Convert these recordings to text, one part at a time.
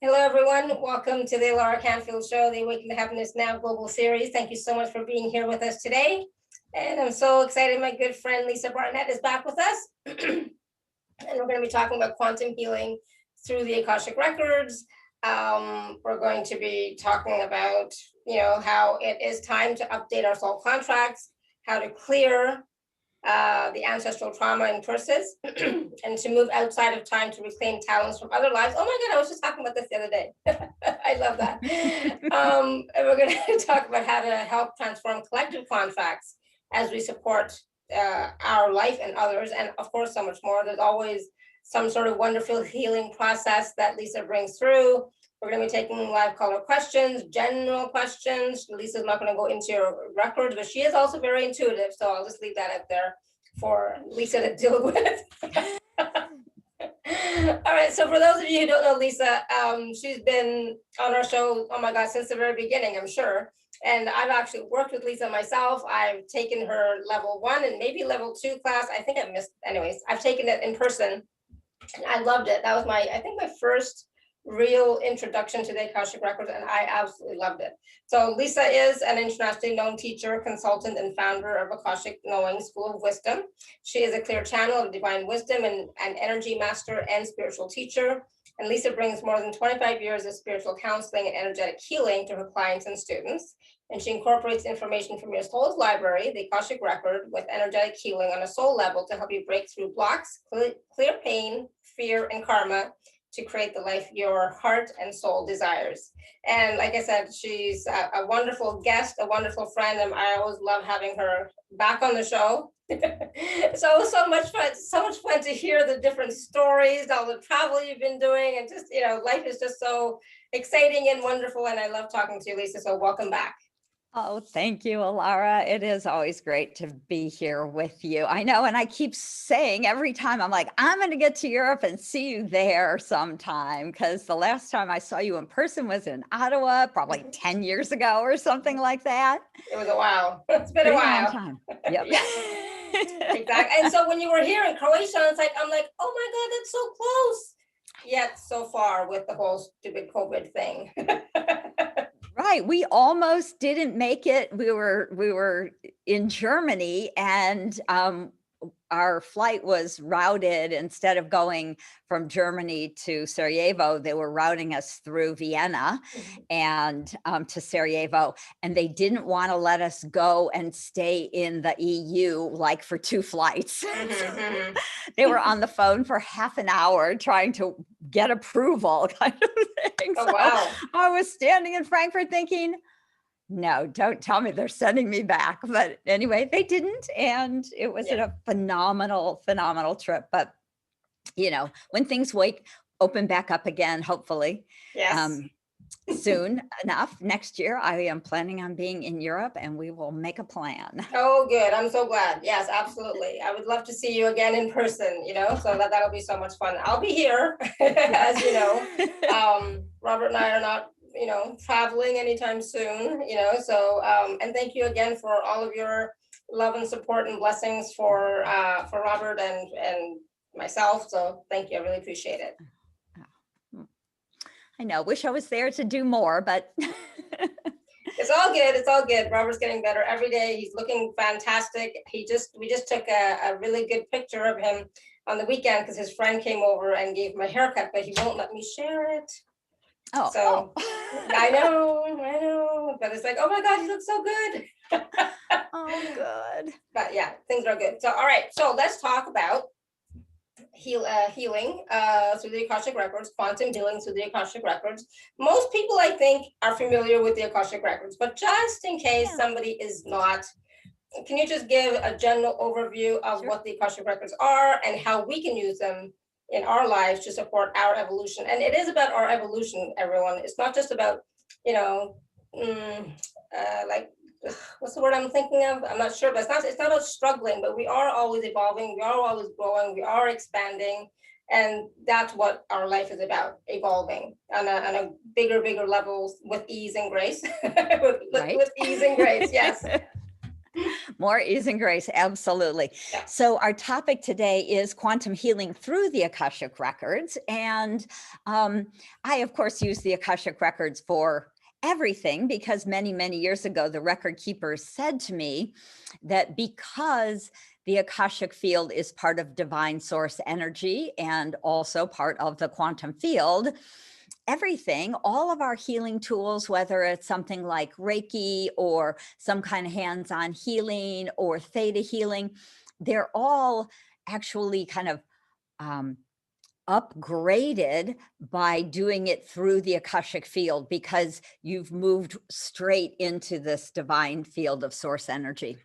Hello, everyone. Welcome to the Alaracanfield Show, the Awaken to Happiness Now Global Series. Thank you so much for being here with us today. And I'm so excited. My good friend, Lisa Barnett, is back with us. And we're going to be talking about quantum healing through the Akashic Records. We're going to be talking about, how it is time to update our soul contracts, how to clear the ancestral trauma and curses, and to move outside of time to reclaim talents from other lives. Oh my God, I was just talking about this the other day. I love that. And we're going to talk about how to help transform collective contracts as we support our life and others, and of course, so much more. There's always some sort of wonderful healing process that Lisa brings through. We're going to be taking live caller questions, general questions. Lisa's not going to go into your records, but she is also very intuitive. So I'll just leave that out there for Lisa to deal with. All right. So for those of you who don't know Lisa, she's been on our show, oh my God, since the very beginning, I'm sure. And I've actually worked with Lisa myself. I've taken her level 1 and maybe level 2 class. I think I've missed, anyways, I've taken it in person. I loved it. That was my first real introduction to the Akashic Records, and I absolutely loved it. So Lisa is an internationally known teacher, consultant, and founder of Akashic Knowing School of Wisdom. She is a clear channel of divine wisdom and an energy master and spiritual teacher. And Lisa brings more than 25 years of spiritual counseling and energetic healing to her clients and students. And she incorporates information from your soul's library, the Akashic Record, with energetic healing on a soul level to help you break through blocks, clear pain, fear, and karma, to create the life your heart and soul desires. And like I said, she's a wonderful guest, a wonderful friend, and I always love having her back on the show. so much fun to hear the different stories, all the travel you've been doing, and just, life is just so exciting and wonderful, and I love talking to you, Lisa, so welcome back. Oh, thank you, Alara. It is always great to be here with you. I know, and I keep saying every time, I'm like, I'm going to get to Europe and see you there sometime, because the last time I saw you in person was in Ottawa, probably 10 years ago or something like that. It was a while. It's been a while. Long time. Yep. Exactly. And so when you were here in Croatia, I'm like, oh my God, that's so close. Yet so far with the whole stupid COVID thing. Right. We almost didn't make it. We were in Germany, and our flight was routed. Instead of going from Germany to Sarajevo, they were routing us through Vienna and to Sarajevo. And they didn't want to let us go and stay in the EU like for 2 flights. They were on the phone for half an hour trying to get approval, kind of thing. Oh, wow. I was standing in Frankfurt thinking, no, don't tell me they're sending me back. But anyway, they didn't. And it was a phenomenal trip. But, when things open back up again, hopefully, soon enough, next year, I am planning on being in Europe, and we will make a plan. Oh, good. I'm so glad. Yes, absolutely. I would love to see you again in person, so that'll be so much fun. I'll be here, as you know. Robert and I are not traveling anytime soon, so, and thank you again for all of your love and support and blessings for Robert and myself. So thank you. I really appreciate it. I know, wish I was there to do more, but it's all good. It's all good. Robert's getting better every day. He's looking fantastic. We just took a really good picture of him on the weekend because his friend came over and gave him a haircut, but he won't let me share it. Oh, so I know, but it's like, oh my God, he looks so good. Oh, good. But yeah, things are good. So, all right. So let's talk about healing through the Akashic Records, quantum healing through the Akashic Records. Most people, I think, are familiar with the Akashic Records, but just in case somebody is not, can you just give a general overview of what the Akashic Records are and how we can use them in our lives to support our evolution? And it is about our evolution, everyone. It's not just about, like, what's the word I'm thinking of? I'm not sure, but it's not about struggling, but we are always evolving. We are always growing. We are expanding. And that's what our life is about, evolving on a bigger levels with ease and grace. with ease and grace, yes. More ease and grace, absolutely. Yeah. So our topic today is quantum healing through the Akashic Records. And I, of course, use the Akashic Records for everything because many, many years ago, the record keepers said to me that because the Akashic field is part of divine source energy and also part of the quantum field, everything, all of our healing tools, whether it's something like Reiki or some kind of hands-on healing or theta healing, they're all actually kind of um, upgraded by doing it through the Akashic field because you've moved straight into this divine field of source energy.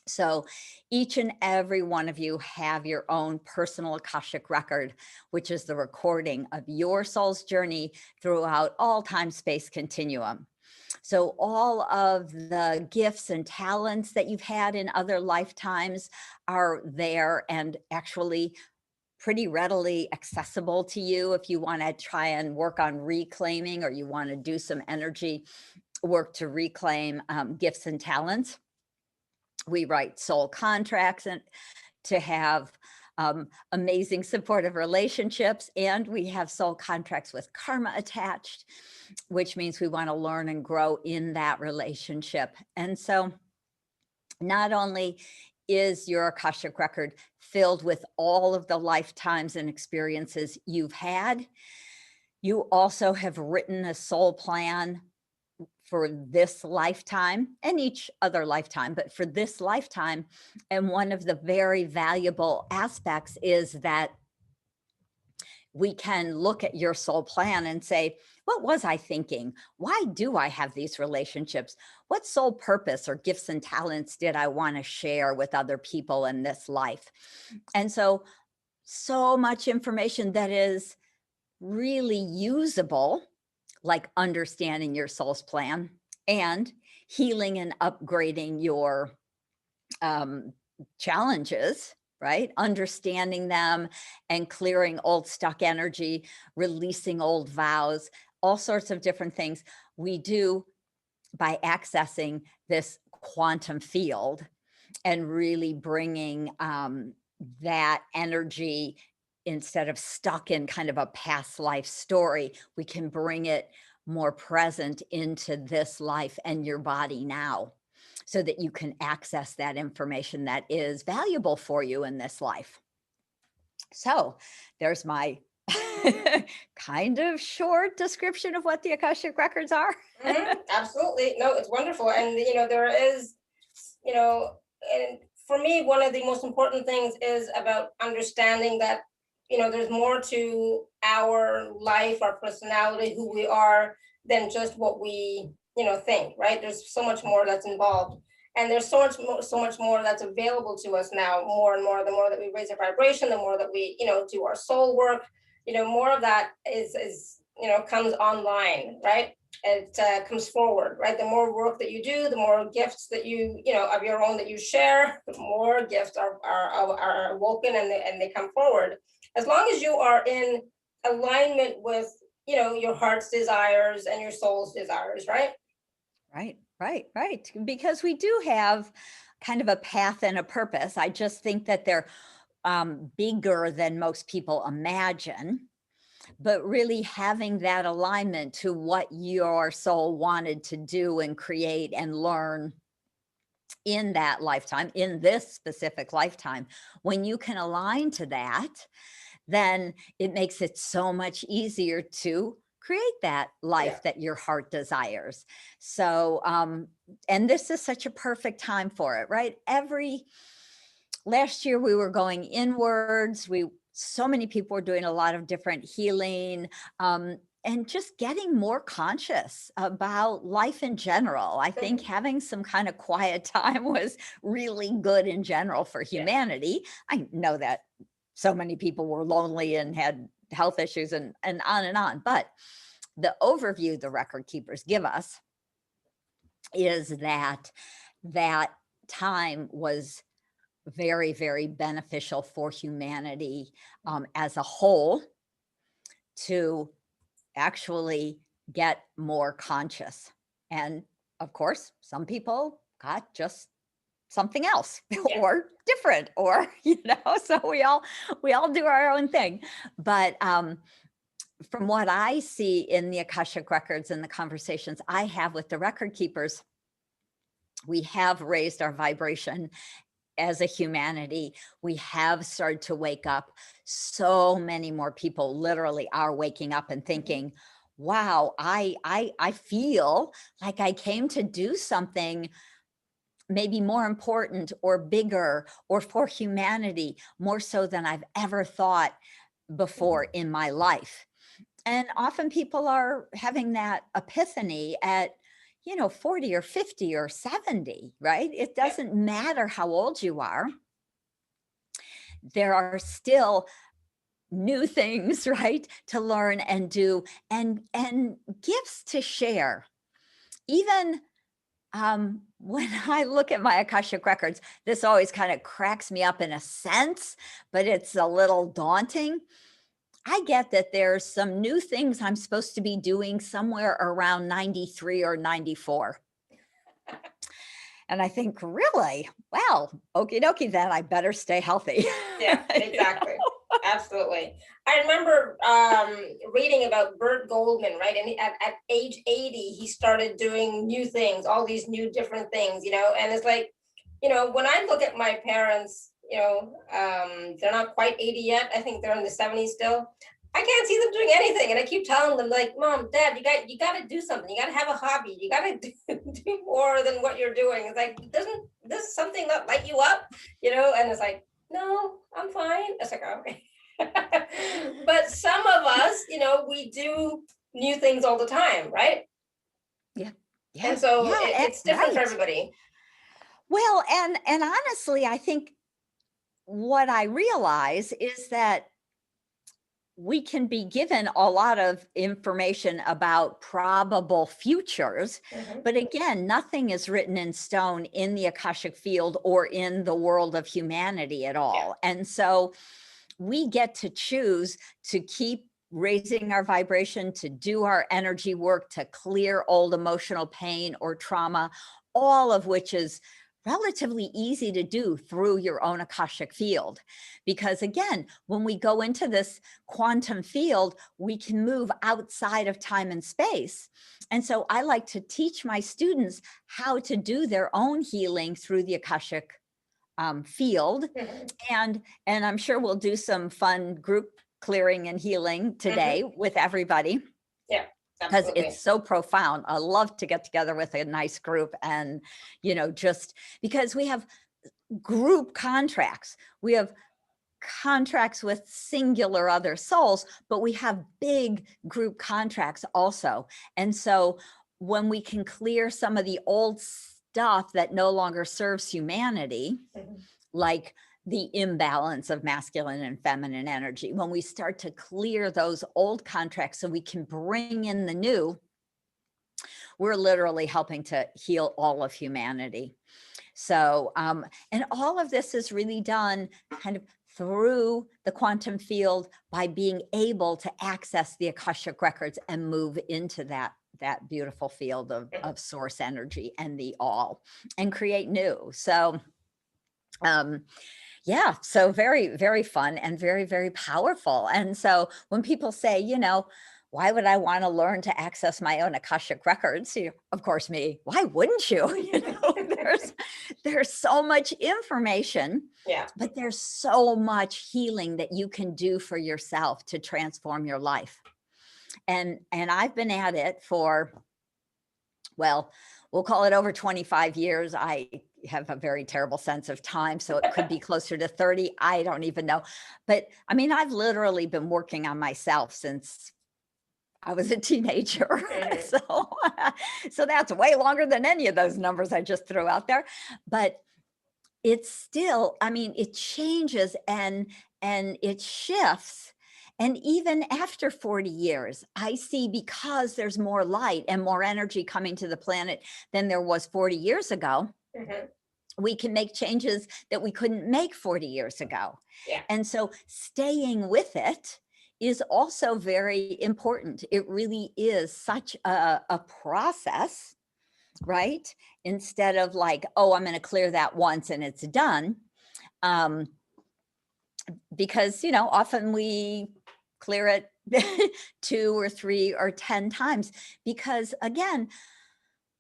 So each and every one of you have your own personal Akashic record, which is the recording of your soul's journey throughout all time space continuum. So all of the gifts and talents that you've had in other lifetimes are there and actually pretty readily accessible to you if you want to try and work on reclaiming or you want to do some energy work to reclaim gifts and talents. We write soul contracts and to have amazing supportive relationships. And we have soul contracts with karma attached, which means we want to learn and grow in that relationship. And so not only is your Akashic record filled with all of the lifetimes and experiences you've had, you also have written a soul plan for this lifetime and each other lifetime, but for this lifetime. And one of the very valuable aspects is that we can look at your soul plan and say, what was I thinking? Why do I have these relationships? What soul purpose or gifts and talents did I want to share with other people in this life? And so much information that is really usable, like understanding your soul's plan and healing and upgrading your challenges, right? Understanding them and clearing old stuck energy, releasing old vows, all sorts of different things we do by accessing this quantum field and really bringing that energy. Instead of stuck in kind of a past life story, we can bring it more present into this life and your body now so that you can access that information that is valuable for you in this life. So there's my kind of short description of what the Akashic Records are. Absolutely. No, it's wonderful. And, there is, and for me, one of the most important things is about understanding that there's more to our life, our personality, who we are, than just what we, think, right? There's so much more that's involved. And there's so much more that's available to us now, more and more, the more that we raise our vibration, the more that we, do our soul work, more of that is comes online, right? It comes forward, right? The more work that you do, the more gifts that you of your own that you share, the more gifts are awoken and they come forward. As long as you are in alignment with your heart's desires and your soul's desires, right? Right. Because we do have kind of a path and a purpose. I just think that they're bigger than most people imagine, but really having that alignment to what your soul wanted to do and create and learn in that lifetime, in this specific lifetime, when you can align to that, then it makes it so much easier to create that life that your heart desires. So, and this is such a perfect time for it, right? Last year we were going inwards. So many people were doing a lot of different healing, and just getting more conscious about life in general. I think having some kind of quiet time was really good in general for humanity. I know that so many people were lonely and had health issues and on. But the overview the record keepers give us is that time was very, very beneficial for humanity as a whole to actually get more conscious. And of course, some people got just something else Yeah. or different, or, so we all do our own thing. But from what I see in the Akashic records and the conversations I have with the record keepers, we have raised our vibration as a humanity. We have started to wake up. So many more people literally are waking up and thinking, wow, I feel like I came to do something maybe more important or bigger or for humanity, more so than I've ever thought before in my life. And often people are having that epiphany at 40 or 50 or 70, right? It Yeah. doesn't matter how old you are. There are still new things, right, to learn and do, and gifts to share. Even when I look at my Akashic records, this always kind of cracks me up in a sense, but it's a little daunting. I get that there's some new things I'm supposed to be doing somewhere around 93 or 94. And I think, really? Well, okie dokie, then I better stay healthy. Yeah, exactly. Absolutely. I remember reading about Bert Goldman, right? And at age 80, he started doing new things, all these new different things, and it's like, when I look at my parents, they're not quite 80 yet. I think they're in the 70s still. I can't see them doing anything. And I keep telling them, like, Mom, Dad, you got to do something. You got to have a hobby. You got to do more than what you're doing. It's like, doesn't this something not light you up? And it's like, no, I'm fine. It's like, okay. But some of us, we do new things all the time, right? Yeah. And so Yeah, it's different for right. everybody. Well, and honestly, I think what I realize is that we can be given a lot of information about probable futures, Mhm. but again, nothing is written in stone in the Akashic field or in the world of humanity at Yeah. all. And so we get to choose to keep raising our vibration, to do our energy work, to clear old emotional pain or trauma, all of which is relatively easy to do through your own Akashic field. Because again, when we go into this quantum field, we can move outside of time and space. And so I like to teach my students how to do their own healing through the Akashic field. Mhm. And I'm sure we'll do some fun group clearing and healing today with everybody, Yeah, because absolutely. it's so profound. I love to get together with a nice group and, just because we have group contracts, we have contracts with singular other souls, but we have big group contracts also. And so when we can clear some of the old stuff that no longer serves humanity, Mhm. like the imbalance of masculine and feminine energy, when we start to clear those old contracts so we can bring in the new, we're literally helping to heal all of humanity. So, and all of this is really done kind of through the quantum field by being able to access the Akashic records and move into that beautiful field of source energy and the all and create new. So, yeah, so very, very fun and very, very powerful. And so when people say, why would I want to learn to access my own Akashic records? Of course, me, why wouldn't you? There's so much information, Yeah. but there's so much healing that you can do for yourself to transform your life. And I've been at it for, well, we'll call it over 25 years. I have a very terrible sense of time, so it could be closer to 30. I don't even know. But I mean, I've literally been working on myself since I was a teenager. Mhm. So that's way longer than any of those numbers I just threw out there. But it's still, I mean, it changes and it shifts. And even after 40 years, I see, because there's more light and more energy coming to the planet than there was 40 years ago, Mhm. we can make changes that we couldn't make 40 years ago. Yeah. And so staying with it is also very important. It really is such a process. right? Instead of like, oh, I'm going to clear that once and it's done. Because, often we clear it 2 or 3 or 10 times, because again,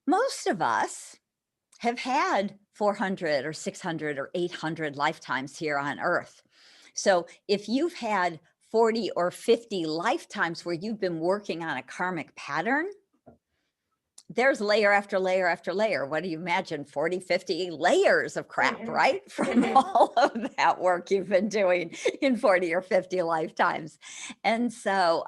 most of us have had 400 or 600 or 800 lifetimes here on Earth. So if you've had 40 or 50 lifetimes where you've been working on a karmic pattern, there's layer after layer after layer. What do you imagine? 40, 50 layers of crap, right? From all of that work you've been doing in 40 or 50 lifetimes. And so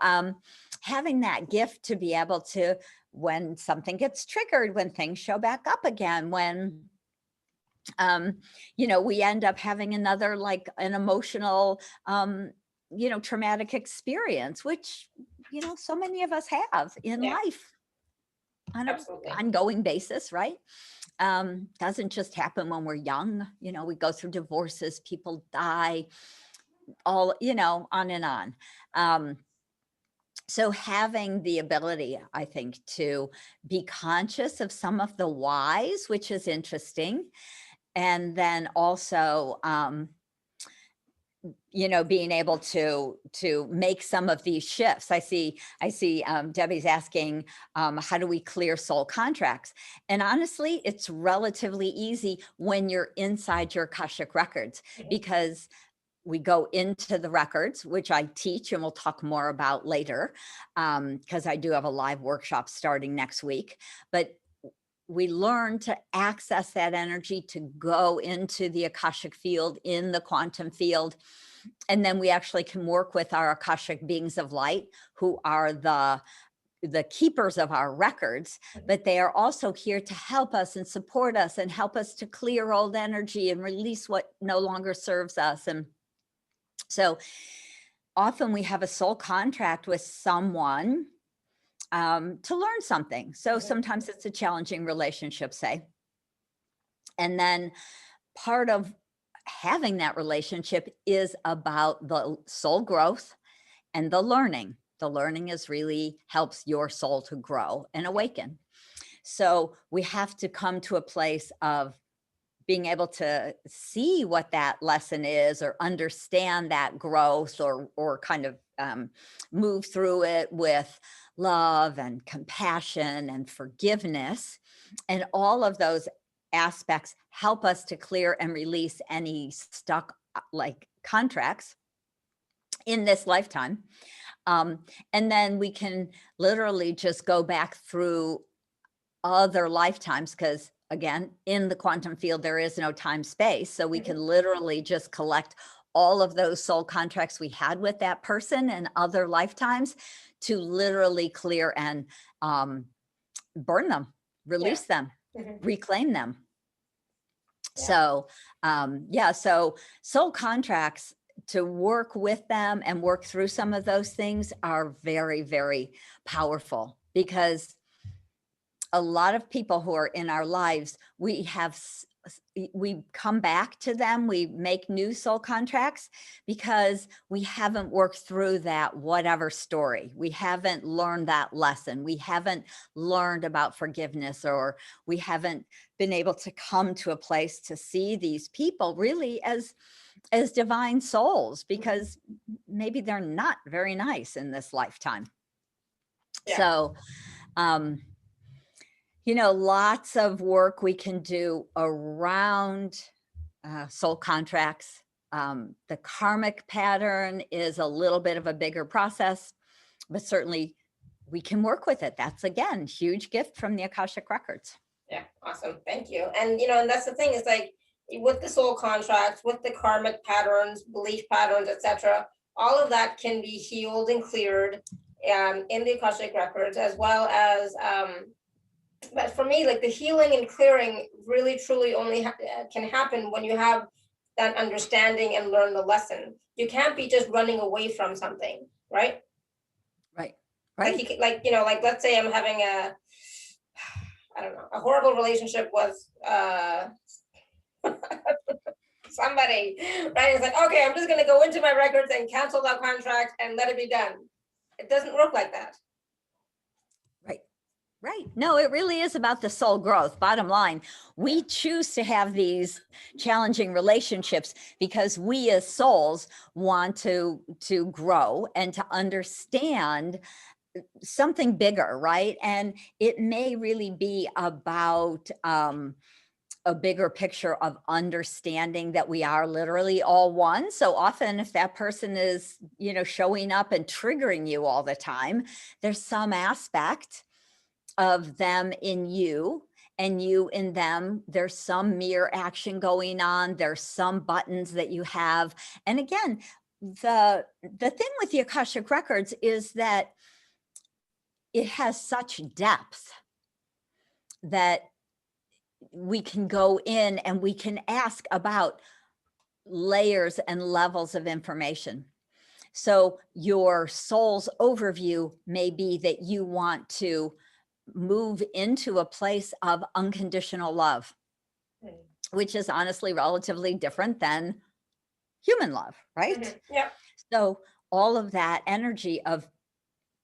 having that gift to be able to, when something gets triggered, when things show back up again, when we end up having another, like an emotional, traumatic experience, which, so many of us have in life on an ongoing basis, right? Doesn't just happen when we're young. We go through divorces, people die, all, on and on. So having the ability, I think, to be conscious of some of the whys, which is interesting. And then also, being able to make some of these shifts. I see Debbie's asking, how do we clear soul contracts? And honestly, it's relatively easy when you're inside your Akashic records, because we go into the records, which I teach and we'll talk more about later, because I do have a live workshop starting next week. But we learn to access that energy, to go into the Akashic field, in the quantum field. And then we actually can work with our Akashic beings of light, who are the keepers of our records, but they are also here to help us and support us and help us to clear old energy and release what no longer serves us. And so often we have a soul contract with someone to learn something. So sometimes it's a challenging relationship, say. And then part of having that relationship is about the soul growth and the learning. The learning is really helps your soul to grow and awaken. So we have to come to a place of being able to see what that lesson is, or understand that growth, or kind of move through it with love and compassion and forgiveness. And all of those aspects help us to clear and release any stuck like contracts in this lifetime. And then we can literally just go back through other lifetimes, because again, in the quantum field, there is no time space. So we can literally just collect all of those soul contracts we had with that person in other lifetimes to literally clear and burn them, release them, reclaim them. So, so soul contracts, to work with them and work through some of those things, are very, very powerful, because a lot of people who are in our lives, we come back to them, we make new soul contracts because we haven't worked through that whatever story. We haven't learned that lesson. We haven't learned about forgiveness, or we haven't been able to come to a place to see these people really as divine souls, because maybe they're not very nice in this lifetime. So, lots of work we can do around soul contracts. The karmic pattern is a little bit of a bigger process, but certainly we can work with it. That's, again, huge gift from the Akashic Records. Yeah, awesome. Thank you. And, and that's the thing, is like with the soul contracts, with the karmic patterns, belief patterns, etc., all of that can be healed and cleared in the Akashic Records, as well as but for me, like the healing and clearing really truly only can happen when you have that understanding and learn the lesson. You can't be just running away from something, right? Right. Like let's say I'm having a horrible relationship with somebody, right? It's like, okay, I'm just going to go into my records and cancel that contract and let it be done. It doesn't work like that. Right. Right. No, it really is about the soul growth. Bottom line, we choose to have these challenging relationships because we as souls want to grow and to understand something bigger, right? And it may really be about a bigger picture of understanding that we are literally all one. So often if that person is, showing up and triggering you all the time, there's some aspect of them in you and you in them. There's some mirror action going on. There's some buttons that you have. And again, the thing with the Akashic Records is that it has such depth that we can go in and we can ask about layers and levels of information. So your soul's overview may be that you want to move into a place of unconditional love, which is honestly relatively different than human love, right? Yeah. So all of that energy of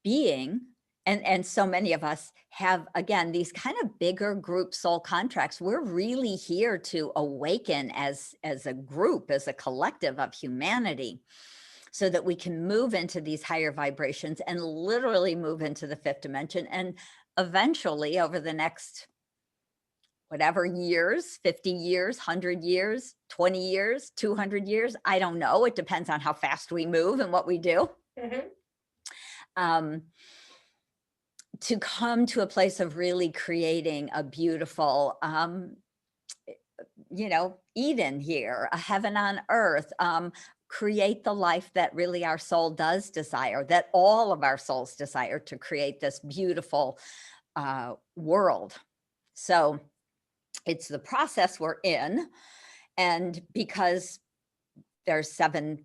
being, and so many of us have, again, these kind of bigger group soul contracts. We're really here to awaken as a group, as a collective of humanity, so that we can move into these higher vibrations and literally move into the fifth dimension. And eventually over the next whatever years, 50 years, 100 years, 20 years, 200 years, I don't know. It depends on how fast we move and what we do. To come to a place of really creating a beautiful, Eden here, a heaven on earth, create the life that really our soul does desire, that all of our souls desire, to create this beautiful world. So it's the process we're in. And because there's 7+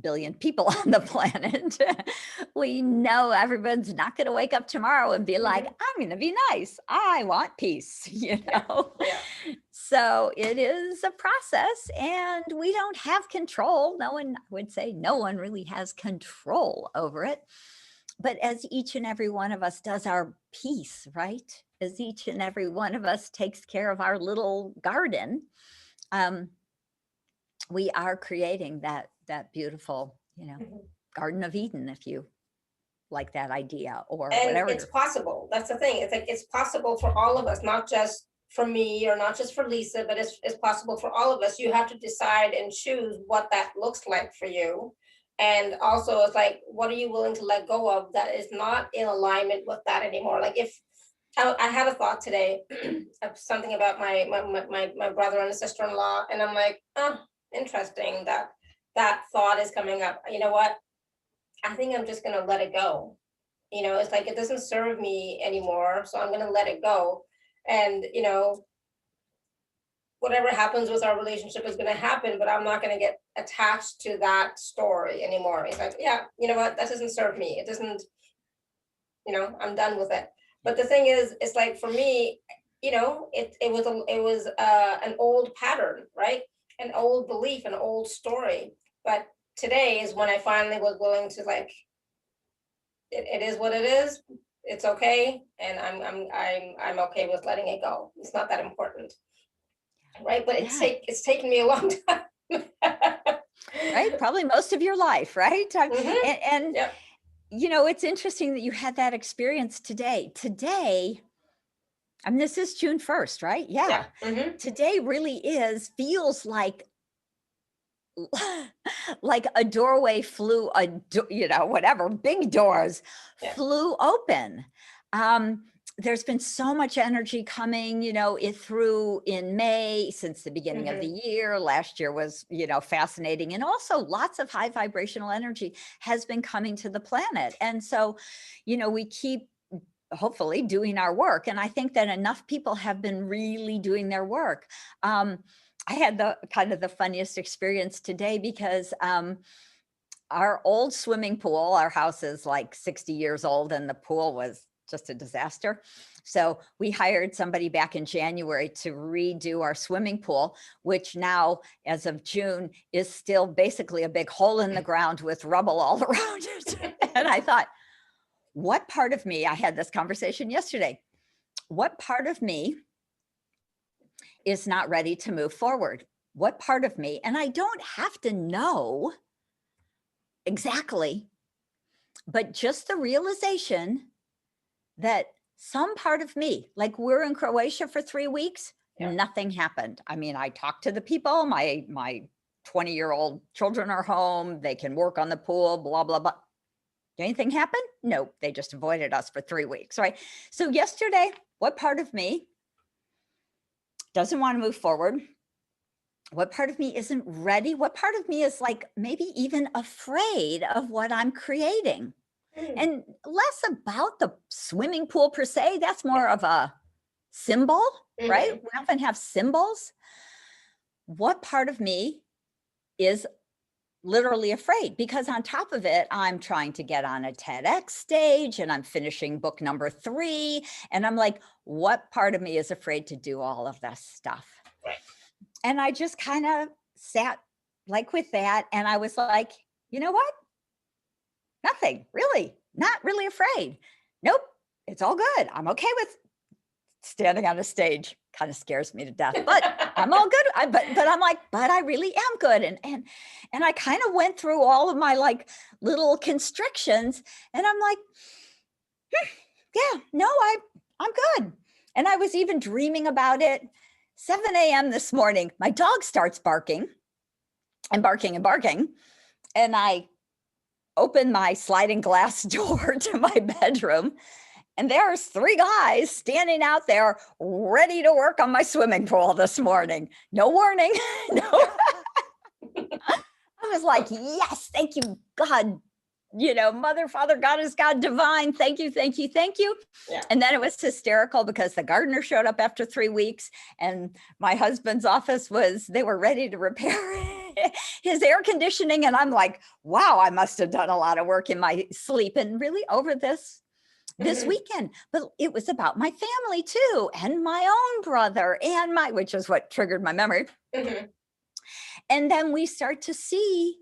billion people on the planet, we know everyone's not going to wake up tomorrow and be like, I'm going to be nice. I want peace, Yeah. So it is a process and we don't have control. No one, I would say no one really has control over it. But as each and every one of us does our piece, right? As each and every one of us takes care of our little garden, we are creating that beautiful, Garden of Eden, if you like that idea, or And whatever. it's possible. That's the thing. It's like, it's possible for all of us, not just for me or not just for Lisa, but it's possible for all of us. You have to decide and choose what that looks like for you. And also it's like, what are you willing to let go of that is not in alignment with that anymore? Like, if I had a thought today of something about my brother and sister-in-law, and I'm like, oh, interesting that thought is coming up. You know what? I think I'm just gonna let it go. It's like, it doesn't serve me anymore, so I'm gonna let it go. And whatever happens with our relationship is gonna happen, but I'm not gonna get attached to that story anymore. It's like, yeah, you know what? That doesn't serve me. It doesn't, I'm done with it. But the thing is, it's like, for me, it was an old pattern, right? An old belief, an old story. But today is when I finally was willing to, like, it is what it is. It's okay, and I'm okay with letting it go. It's not that important, right? But it's taken me a long time. Right, probably most of your life, right? And Yep. It's interesting that you had that experience today. I mean, this is June 1st, right? Yeah. Today really feels like a doorway flew, whatever, big doors flew open. There's been so much energy coming, through in May, since the beginning of the year. Last year was, fascinating. And also lots of high vibrational energy has been coming to the planet. And so, we keep hopefully doing our work. And I think that enough people have been really doing their work. I had the funniest experience today because our old swimming pool, our house is like 60 years old and the pool was just a disaster. So we hired somebody back in January to redo our swimming pool, which now, as of June, is still basically a big hole in the ground with rubble all around it. And I thought, what part of me, I had this conversation yesterday, what part of me is not ready to move forward? What part of me? And I don't have to know exactly, but just the realization that some part of me, like we're in Croatia for 3 weeks, nothing happened. I mean, I talked to the people, my 20-year-old children are home, they can work on the pool, blah, blah, blah. Did anything happen? No, they just avoided us for 3 weeks, right? So yesterday, what part of me doesn't want to move forward? What part of me isn't ready? What part of me is like maybe even afraid of what I'm creating? And less about the swimming pool per se, that's more of a symbol, right? We often have symbols. What part of me is literally afraid? Because on top of it, I'm trying to get on a TEDx stage and I'm finishing book number 3. And I'm like, what part of me is afraid to do all of this stuff? Right. And I just kind of sat like with that. And I was like, you know what? Nothing, really, not really afraid. Nope, it's all good. I'm okay with standing on a stage. Kind of scares me to death, but I'm all good. But I'm like, but I really am good. And I kind of went through all of my like little constrictions, and I'm like, yeah, no, I'm good. And I was even dreaming about it. 7 a.m. this morning, my dog starts barking and barking and barking, and I open my sliding glass door to my bedroom, and there's 3 guys standing out there ready to work on my swimming pool this morning. No warning. No. I was like, yes, thank you, God. You know, Mother, Father, God is God divine. Thank you, thank you, thank you. Yeah. And then it was hysterical because the gardener showed up after 3 weeks, and my husband's office they were ready to repair his air conditioning. And I'm like, wow, I must have done a lot of work in my sleep and really over this weekend. But it was about my family too, and my own brother and which is what triggered my memory. And then we start to see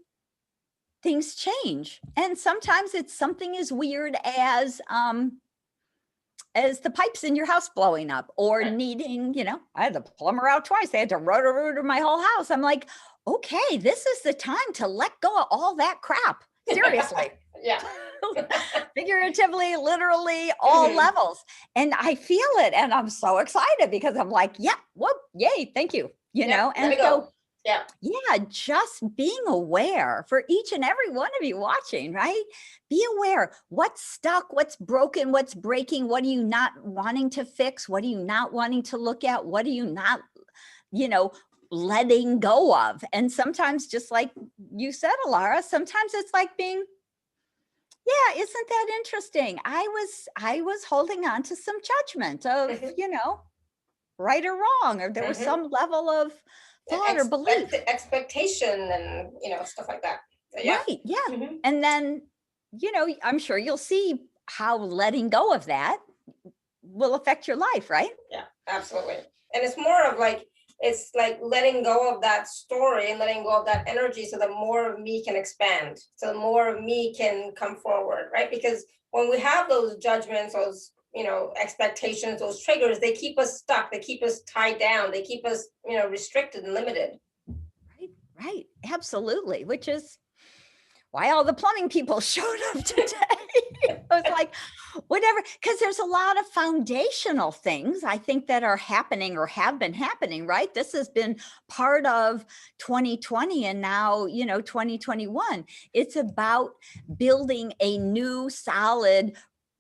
things change. And sometimes it's something as weird as the pipes in your house blowing up, or needing, I had the plumber out twice. They had to rotor my whole house. I'm like, okay, this is the time to let go of all that crap. Seriously. Yeah. Figuratively, literally, all levels. And I feel it. And I'm so excited because I'm like, yeah, whoop, yay, thank you. And so yeah, just being aware for each and every one of you watching, right? Be aware what's stuck, what's broken, what's breaking, what are you not wanting to fix? What are you not wanting to look at? What are you not, letting go of? And sometimes, just like you said, Alara, sometimes it's like being, yeah, isn't that interesting? I was holding on to some judgment of, right or wrong, or there was some level of thought or belief, expectation, and stuff like that. So, yeah. Right. Yeah. And then, I'm sure you'll see how letting go of that will affect your life, right? Yeah, absolutely. And it's more of like, it's like letting go of that story and letting go of that energy, so that more of me can expand, so the more of me can come forward, right? Because when we have those judgments, those expectations, those triggers, they keep us stuck, they keep us tied down, they keep us restricted and limited. Right, absolutely, which is why all the plumbing people showed up today. It was like, whatever, because there's a lot of foundational things I think that are happening or have been happening, right? This has been part of 2020 and now, 2021. It's about building a new solid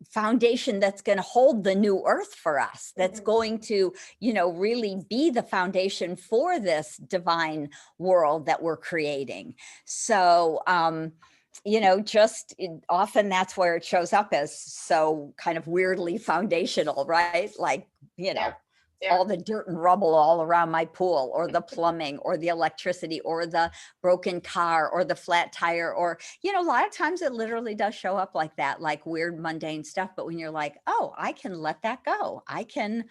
foundation that's going to hold the new earth for us, that's going to really be the foundation for this divine world that we're creating. So often that's where it shows up as so kind of weirdly foundational, right? Like all the dirt and rubble all around my pool, or the plumbing, or the electricity, or the broken car, or the flat tire, or, a lot of times it literally does show up like that, like weird, mundane stuff. But when you're like, oh, I can let that go. I can,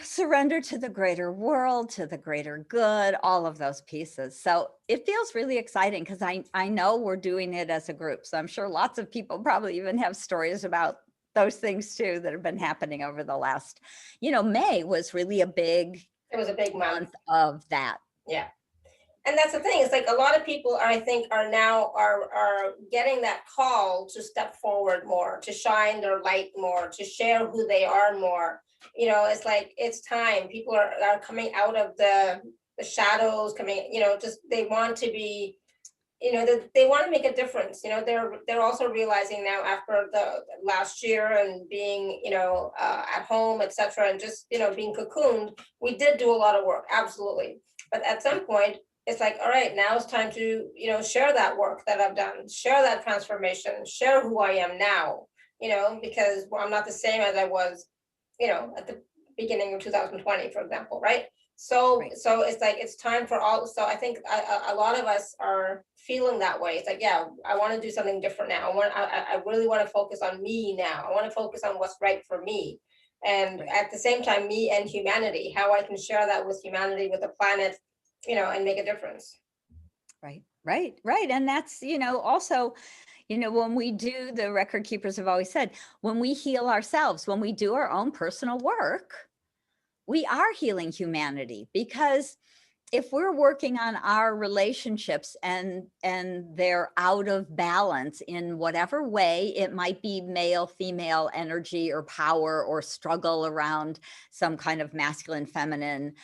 surrender to the greater world, to the greater good, all of those pieces. So it feels really exciting because I know we're doing it as a group. So I'm sure lots of people probably even have stories about those things too that have been happening over the last, May was really a big It was a big month. month of that. Yeah. And that's the thing, it's like a lot of people I think are now are getting that call to step forward more, to shine their light more, to share who they are more. It's like, it's time. People are coming out of the shadows, coming, just they want to be, they want to make a difference. They're also realizing now after the last year and being, at home, etc., and just, being cocooned, we did do a lot of work, absolutely. But at some point, it's like, all right, now it's time to, share that work that I've done, share that transformation, share who I am now, because I'm not the same as I was, at the beginning of 2020, for example, right? So it's like, it's time for all. So I think a lot of us are feeling that way. It's like, yeah, I want to do something different now. I really want to focus on me now. I want to focus on what's right for me. And at the same time, me and humanity, how I can share that with humanity, with the planet, and make a difference. Right. And that's, also, when we do, the record keepers have always said, when we heal ourselves, when we do our own personal work, we are healing humanity, because if we're working on our relationships and they're out of balance in whatever way, it might be male, female energy or power or struggle around some kind of masculine, feminine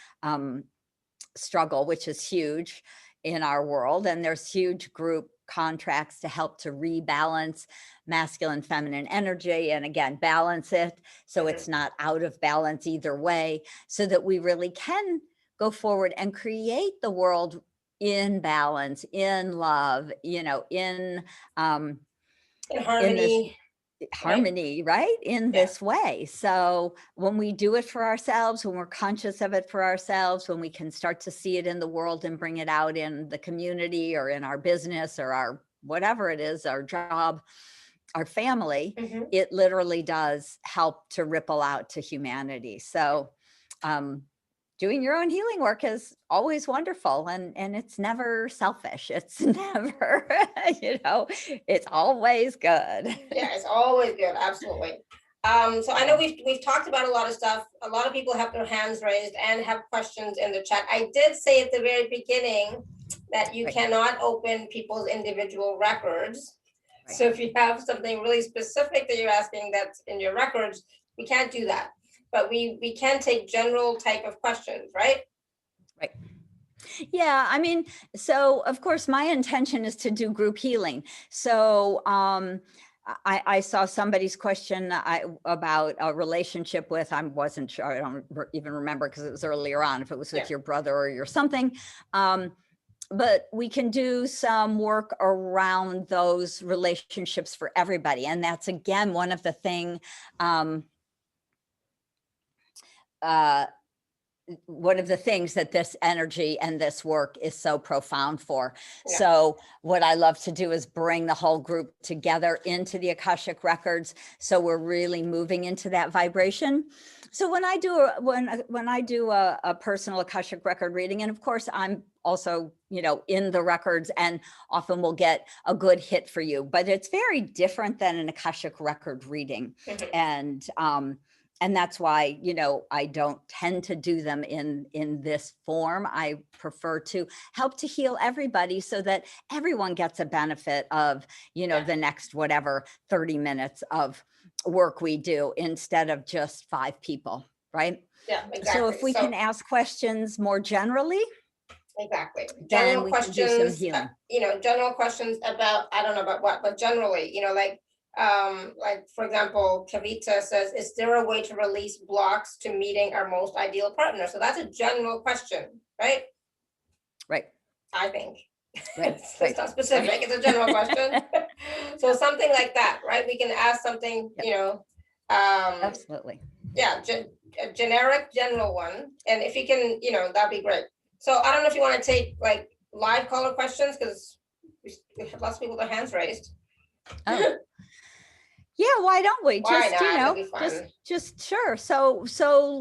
struggle, which is huge in our world. And there's huge group contracts to help to rebalance masculine, feminine energy. And again, balance it so it's not out of balance either way, so that we really can go forward and create the world in balance, in love, in harmony. Harmony, right? In this way. So when we do it for ourselves, when we're conscious of it for ourselves, when we can start to see it in the world and bring it out in the community or in our business or our whatever it is, our job, our family, it literally does help to ripple out to humanity. So doing your own healing work is always wonderful, and it's never selfish. It's never, it's always good. Yeah, it's always good. Absolutely. So I know we've talked about a lot of stuff. A lot of people have their hands raised and have questions in the chat. I did say at the very beginning that you cannot open people's individual records. So if you have something really specific that you're asking that's in your records, we can't do that. But we can take general type of questions, right? Right. Yeah, I mean, so of course my intention is to do group healing. So I saw somebody's question about a relationship with, I wasn't sure, I don't even remember because it was earlier on, if it was with your brother or your something. But we can do some work around those relationships for everybody. And that's, again, one of the things, one of the things that this energy and this work is so profound for. So what I love to do is bring the whole group together into the Akashic records. So we're really moving into that vibration. So when I do when I do a personal Akashic record reading, and of course I'm also, in the records, and often we'll get a good hit for you, but it's very different than an Akashic record reading. And that's why, I don't tend to do them in this form. I prefer to help to heal everybody so that everyone gets a benefit of, the next whatever 30 minutes of work we do, instead of just 5 people, right? Yeah, exactly. So if we can ask questions more generally. Exactly. General questions, general questions about, I don't know about what, but generally, like for example, Kavita says, is there a way to release blocks to meeting our most ideal partner? So that's a general question, right? Right. I think. Right. It's not specific, it's a general question. So something like that, right? We can ask something, absolutely. Yeah, a generic general one. And if you can, that'd be great. So I don't know if you want to take like live caller questions, because we have lots of people with their hands raised. Oh. Yeah, why don't we? Why Just, not? It'll be fun. just sure. So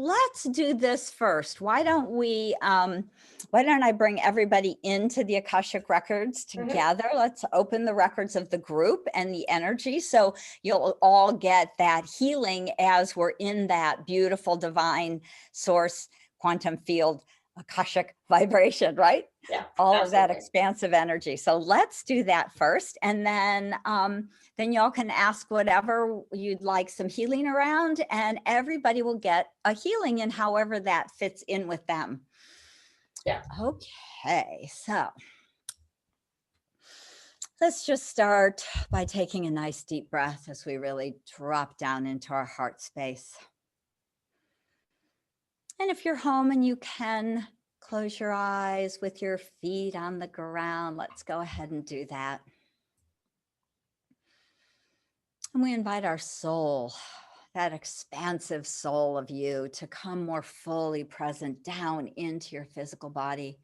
let's do this first. Why don't I bring everybody into the Akashic Records together? Let's open the records of the group and the energy. So you'll all get that healing as we're in that beautiful divine source quantum field Akashic vibration, right? Yeah. All absolutely. of that expansive energy. So let's do that first. And then y'all can ask whatever you'd like some healing around, and everybody will get a healing in however that fits in with them. Yeah. Okay, so let's just start by taking a nice deep breath as we really drop down into our heart space. And if you're home and you can close your eyes with your feet on the ground, let's go ahead and do that. And we invite our soul, that expansive soul of you, to come more fully present down into your physical body,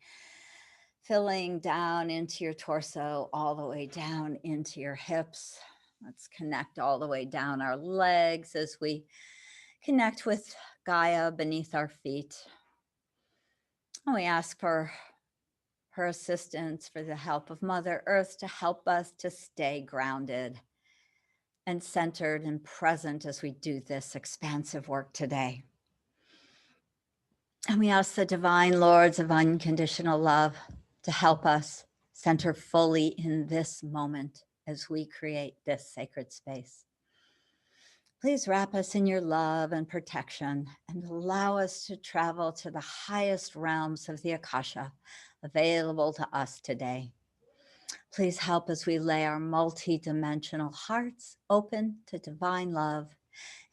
filling down into your torso, all the way down into your hips. Let's connect all the way down our legs as we connect with Gaia beneath our feet. And we ask for her assistance, for the help of Mother Earth to help us to stay grounded and centered and present as we do this expansive work today. And we ask the divine lords of unconditional love to help us center fully in this moment as we create this sacred space. Please wrap us in your love and protection and allow us to travel to the highest realms of the Akasha available to us today. Please help as we lay our multi-dimensional hearts open to divine love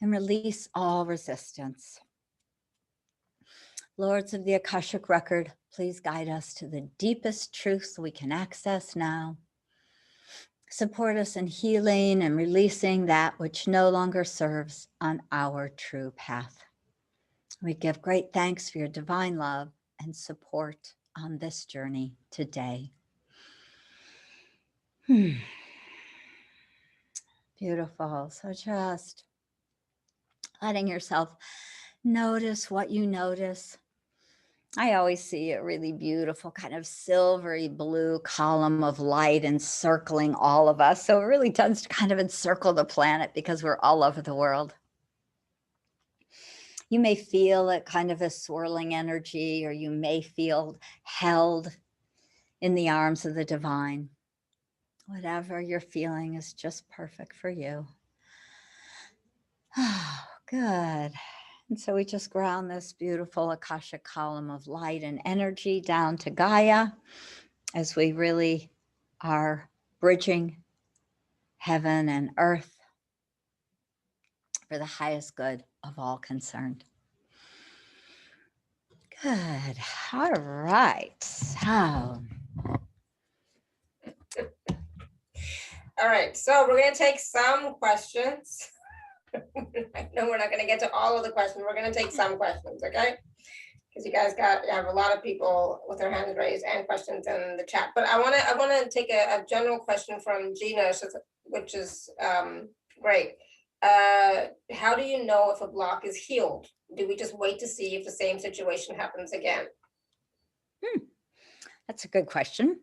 and release all resistance. Lords of the Akashic Record, please guide us to the deepest truths we can access now. Support us in healing and releasing that which no longer serves on our true path. We give great thanks for your divine love and support on this journey today. Beautiful. So just letting yourself notice what you notice. I always see a really beautiful kind of silvery blue column of light encircling all of us. So it really tends to kind of encircle the planet because we're all over the world. You may feel it kind of a swirling energy, or you may feel held in the arms of the divine. Whatever you're feeling is just perfect for you. Oh, good. And so we just ground this beautiful Akashic column of light and energy down to Gaia as we really are bridging heaven and earth for the highest good of all concerned. Good. All right. So. All right. So we're going to take some questions. I know we're not going to get to all of the questions. We're going to take some questions, okay? Because you guys have a lot of people with their hands raised and questions in the chat. But I want to take a general question from Gina, which is great. How do you know if a block is healed? Do we just wait to see if the same situation happens again? That's a good question.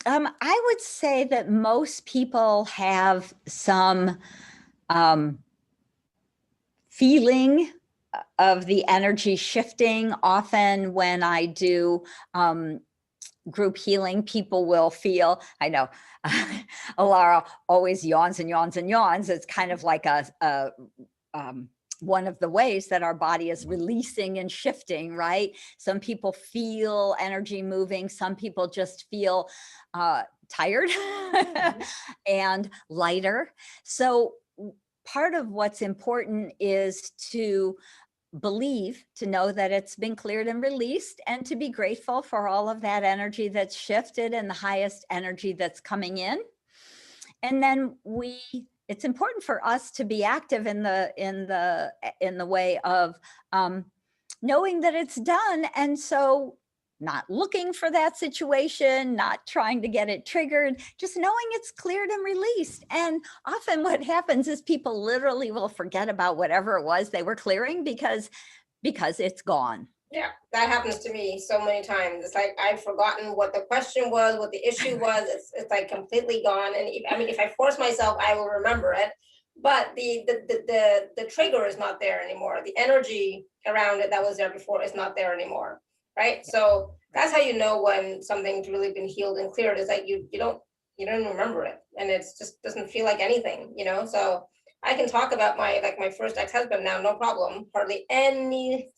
I would say that most people have some feeling of the energy shifting. Often when I do group healing, people will feel, I know, Alara always yawns and yawns and yawns. It's kind of like one of the ways that our body is releasing and shifting, right? Some people feel energy moving. Some people just feel tired and lighter. So part of what's important is to believe, to know that it's been cleared and released, and to be grateful for all of that energy that's shifted and the highest energy that's coming in. And then it's important for us to be active in the way of knowing that it's done. And so not looking for that situation, not trying to get it triggered, just knowing it's cleared and released. And often what happens is people literally will forget about whatever it was they were clearing because it's gone. Yeah, that happens to me so many times. It's like I've forgotten what the question was, what the issue was. It's like completely gone. And I mean, if I force myself, I will remember it. But the trigger is not there anymore. The energy around it that was there before is not there anymore, right? So that's how you know when something's really been healed and cleared. Is like you don't remember it, and it's just doesn't feel like anything, you know. So I can talk about my first ex-husband now, no problem. Hardly anything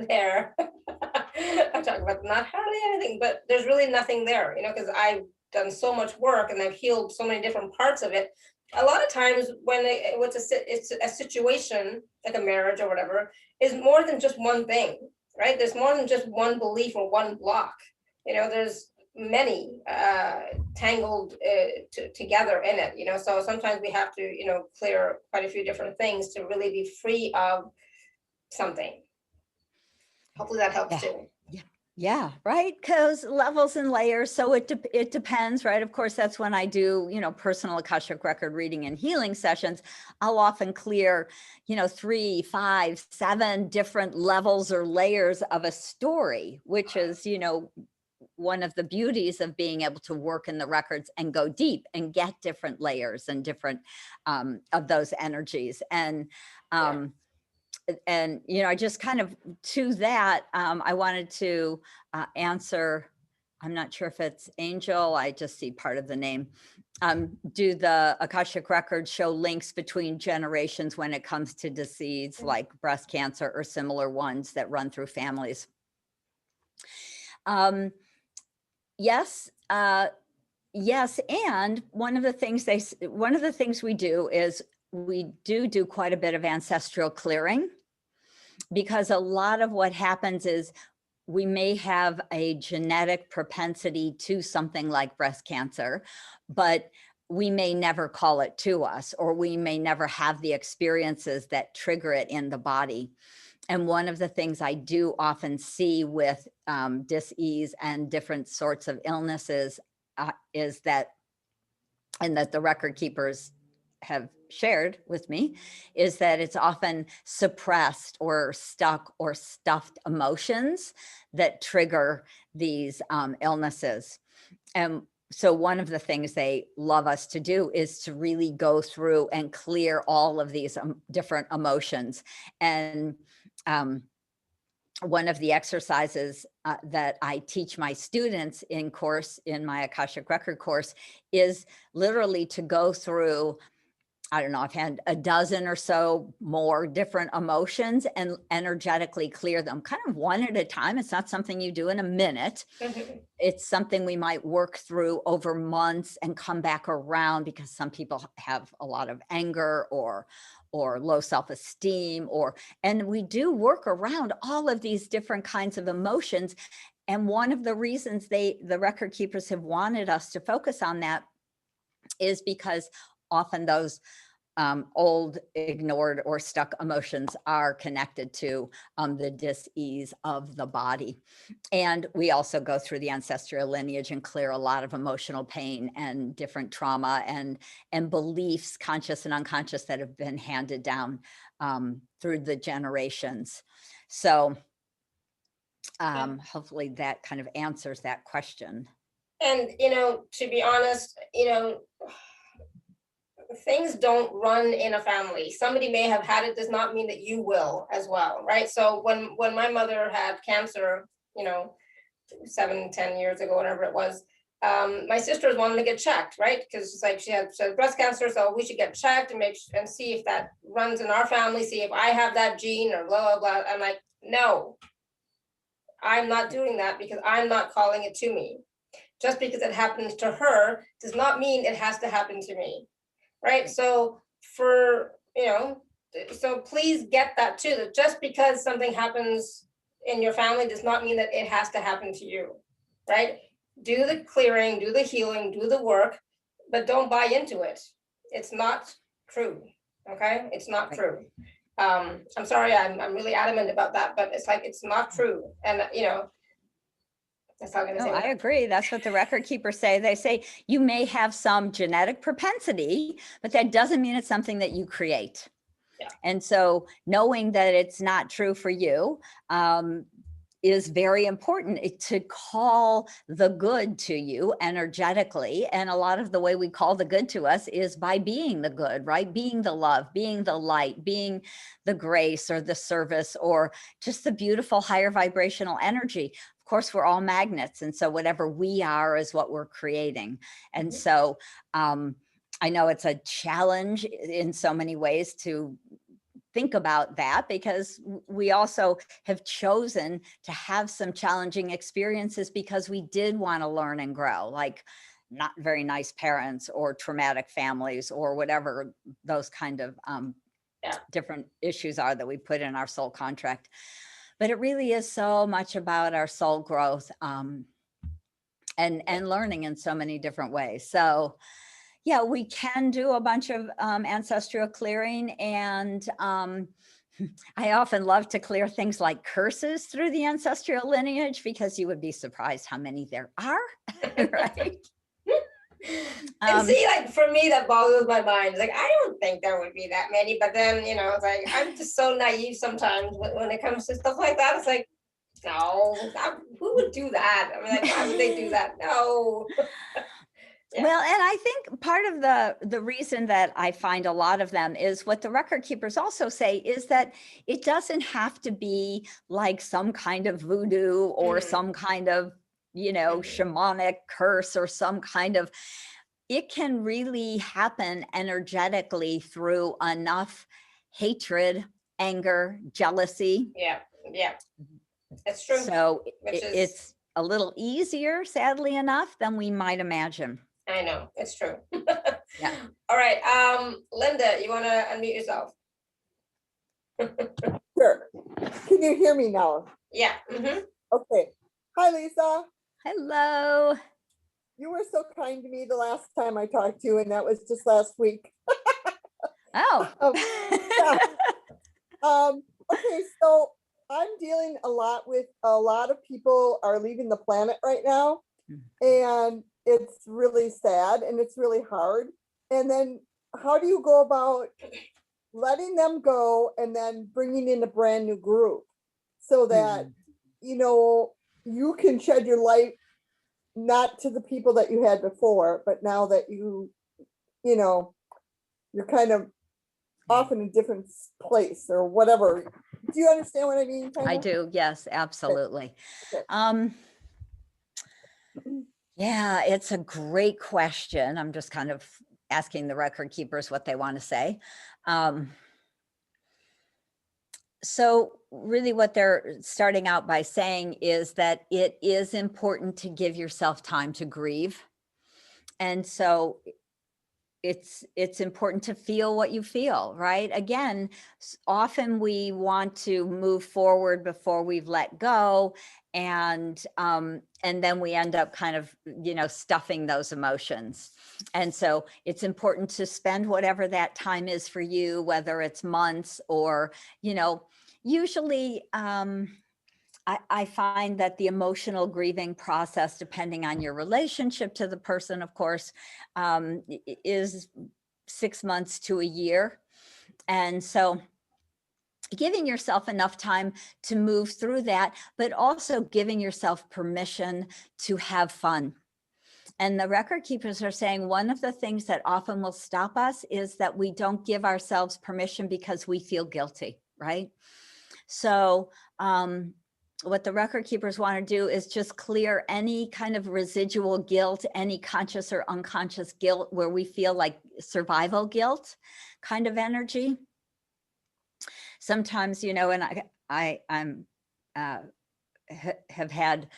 there. I talk about not hardly anything, but there's really nothing there, you know, because I've done so much work and I've healed so many different parts of it. A lot of times when it's a situation like a marriage or whatever is more than just one thing, right? There's more than just one belief or one block. You know, there's many tangled together in it, you know. So sometimes we have to, you know, clear quite a few different things to really be free of something. Hopefully that helps too. Yeah, right. Because levels and layers. So it depends, right? Of course, that's when I do, you know, personal Akashic record reading and healing sessions. I'll often clear, you know, 3, 5, 7 different levels or layers of a story, which is, you know, one of the beauties of being able to work in the records and go deep and get different layers and different of those energies. And you know, I just kind of to that, I wanted to answer, I'm not sure if it's Angel, I just see part of the name. Do the Akashic records show links between generations when it comes to disease like breast cancer or similar ones that run through families? Yes, yes, and one of the things we do is we do quite a bit of ancestral clearing, because a lot of what happens is we may have a genetic propensity to something like breast cancer, but we may never call it to us, or we may never have the experiences that trigger it in the body. And one of the things I do often see with dis-ease and different sorts of illnesses is that, and that the record keepers have shared with me, is that it's often suppressed or stuck or stuffed emotions that trigger these illnesses. And so one of the things they love us to do is to really go through and clear all of these different emotions. And one of the exercises that I teach my students in my Akashic Record course is literally to go through, I don't know, I've had a dozen or so more different emotions and energetically clear them kind of one at a time. It's not something you do in a minute. It's something we might work through over months and come back around, because some people have a lot of anger or low self-esteem, and we do work around all of these different kinds of emotions. And one of the reasons the record keepers have wanted us to focus on that is because often those old, ignored, or stuck emotions are connected to the dis-ease of the body. And we also go through the ancestral lineage and clear a lot of emotional pain and different trauma and beliefs, conscious and unconscious, that have been handed down through the generations. So hopefully that kind of answers that question. And, you know, to be honest, you know, things don't run in a family. Somebody may have had it, does not mean that you will as well, right? So when my mother had cancer, you know, 7-10 years ago, whatever it was, my sisters wanted to get checked, right? Because it's like she had breast cancer, so we should get checked and see if that runs in our family, see if I have that gene or blah, blah, blah. I'm like, no, I'm not doing that, because I'm not calling it to me. Just because it happens to her does not mean it has to happen to me, right? So so please get that too, that just because something happens in your family does not mean that it has to happen to you, right? Do the clearing, do the healing, do the work, but don't buy into it. It's not true, okay? It's not true. I'm sorry, I'm really adamant about that, but it's like, it's not true. And, you know, That's all I'm gonna No, say. I agree. That's what the record keepers say. They say you may have some genetic propensity, but that doesn't mean it's something that you create. Yeah. And so knowing that it's not true for you, is very important to call the good to you energetically. And a lot of the way we call the good to us is by being the good, right? Being the love, being the light, being the grace or the service, or just the beautiful higher vibrational energy. Of course, we're all magnets. And so whatever we are is what we're creating. And so I know it's a challenge in so many ways to think about that, because we also have chosen to have some challenging experiences because we did want to learn and grow, like not very nice parents or traumatic families or whatever those kind of different issues are that we put in our soul contract. But it really is so much about our soul growth and learning in so many different ways. So yeah, we can do a bunch of ancestral clearing, and I often love to clear things like curses through the ancestral lineage, because you would be surprised how many there are, right? And see, like for me, that boggles my mind. It's like, I don't think there would be that many, but then, you know, it's like, I'm just so naive sometimes when it comes to stuff like that. It's like, no, who would do that? I mean, like, why would they do that? No. Yeah. Well, and I think part of the reason that I find a lot of them is what the record keepers also say is that it doesn't have to be like some kind of voodoo or some kind of, you know, shamanic curse or some kind of, it can really happen energetically through enough hatred, anger, jealousy. Yeah, yeah, that's true. So it's a little easier, sadly enough, than we might imagine. I know, it's true. Yeah. All right, Linda, you want to unmute yourself? Sure. Can you hear me now? Yeah. Okay. Hi, Lisa. Hello. You were so kind to me the last time I talked to you, and that was just last week. Oh. Okay, so I'm dealing a lot with a lot of people are leaving the planet right now, and it's really sad and it's really hard. And then how do you go about letting them go and then bringing in a brand new group so that, you know, you can shed your light not to the people that you had before, but now that you know, you're kind of off in a different place or whatever. Do you understand what I mean? I do. Yes, absolutely. Okay. Yeah, it's a great question. I'm just kind of asking the record keepers what they want to say. So really what they're starting out by saying is that it is important to give yourself time to grieve. And so it's important to feel what you feel, right? Again, often we want to move forward before we've let go, and then we end up kind of, you know, stuffing those emotions. And so it's important to spend whatever that time is for you, whether it's months or, you know, usually I find that the emotional grieving process, depending on your relationship to the person, of course, is 6 months to a year. And so giving yourself enough time to move through that, but also giving yourself permission to have fun. And the record keepers are saying one of the things that often will stop us is that we don't give ourselves permission because we feel guilty, right? So, what the record keepers want to do is just clear any kind of residual guilt, any conscious or unconscious guilt where we feel like survival guilt kind of energy. Sometimes, you know, and I'm have had,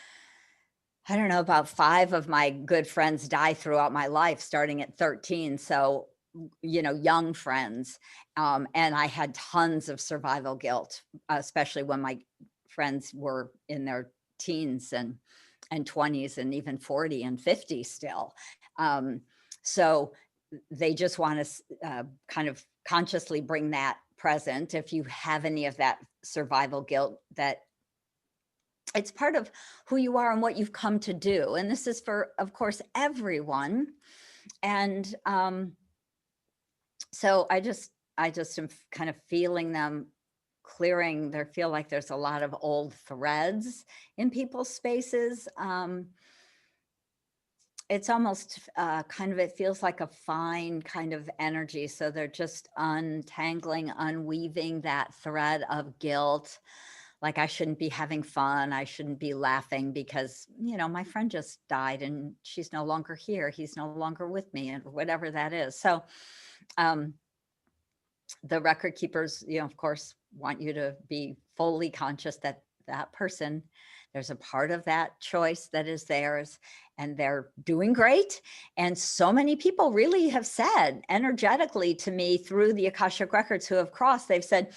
I don't know, about 5 of my good friends die throughout my life, starting at 13. So, you know, young friends. And I had tons of survival guilt, especially when my friends were in their teens and 20s and even 40 and 50 still. So they just want to kind of consciously bring that present if you have any of that survival guilt that it's part of who you are and what you've come to do. And this is for, of course, everyone. And so I just am kind of feeling them clearing. There feel like there's a lot of old threads in people's spaces. It's almost kind of, it feels like a fine kind of energy. So they're just untangling, unweaving that thread of guilt. Like, I shouldn't be having fun. I shouldn't be laughing because, you know, my friend just died and she's no longer here. He's no longer with me, and whatever that is. So the record keepers, you know, of course, want you to be fully conscious that that person, there's a part of that choice that is theirs, and they're doing great. And so many people really have said energetically to me through the Akashic Records who have crossed, they've said,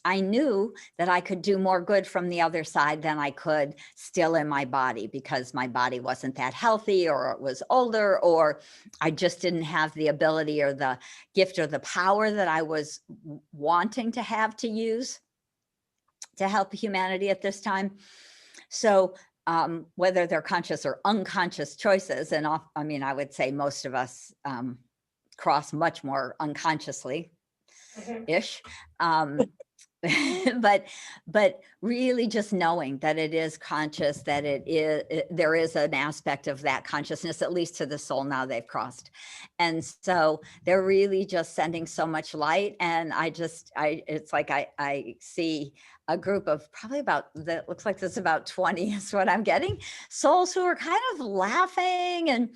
I knew that I could do more good from the other side than I could still in my body, because my body wasn't that healthy, or it was older, or I just didn't have the ability or the gift or the power that I was wanting to have to use to help humanity at this time. So whether they're conscious or unconscious choices, and I mean, I would say most of us cross much more unconsciously-ish. But really just knowing that it is conscious, that there is an aspect of that consciousness, at least to the soul now they've crossed. And so they're really just sending so much light. And it's like I see a group of probably about, that looks like there's about 20 is what I'm getting, souls who are kind of laughing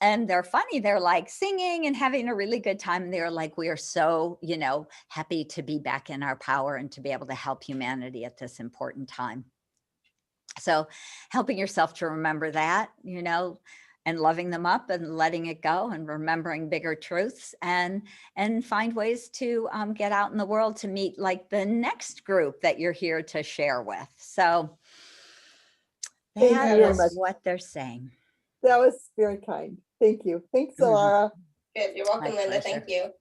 and they're funny. They're like singing and having a really good time. And they're like, we are so, you know, happy to be back in our power and to be able to help humanity at this important time. So helping yourself to remember that, you know, and loving them up and letting it go and remembering bigger truths, and find ways to get out in the world to meet like the next group that you're here to share with. So that is what they're saying. That was very kind. Thank you. Thanks, Alara. Good. You're welcome, Linda. Pleasure. Thank you.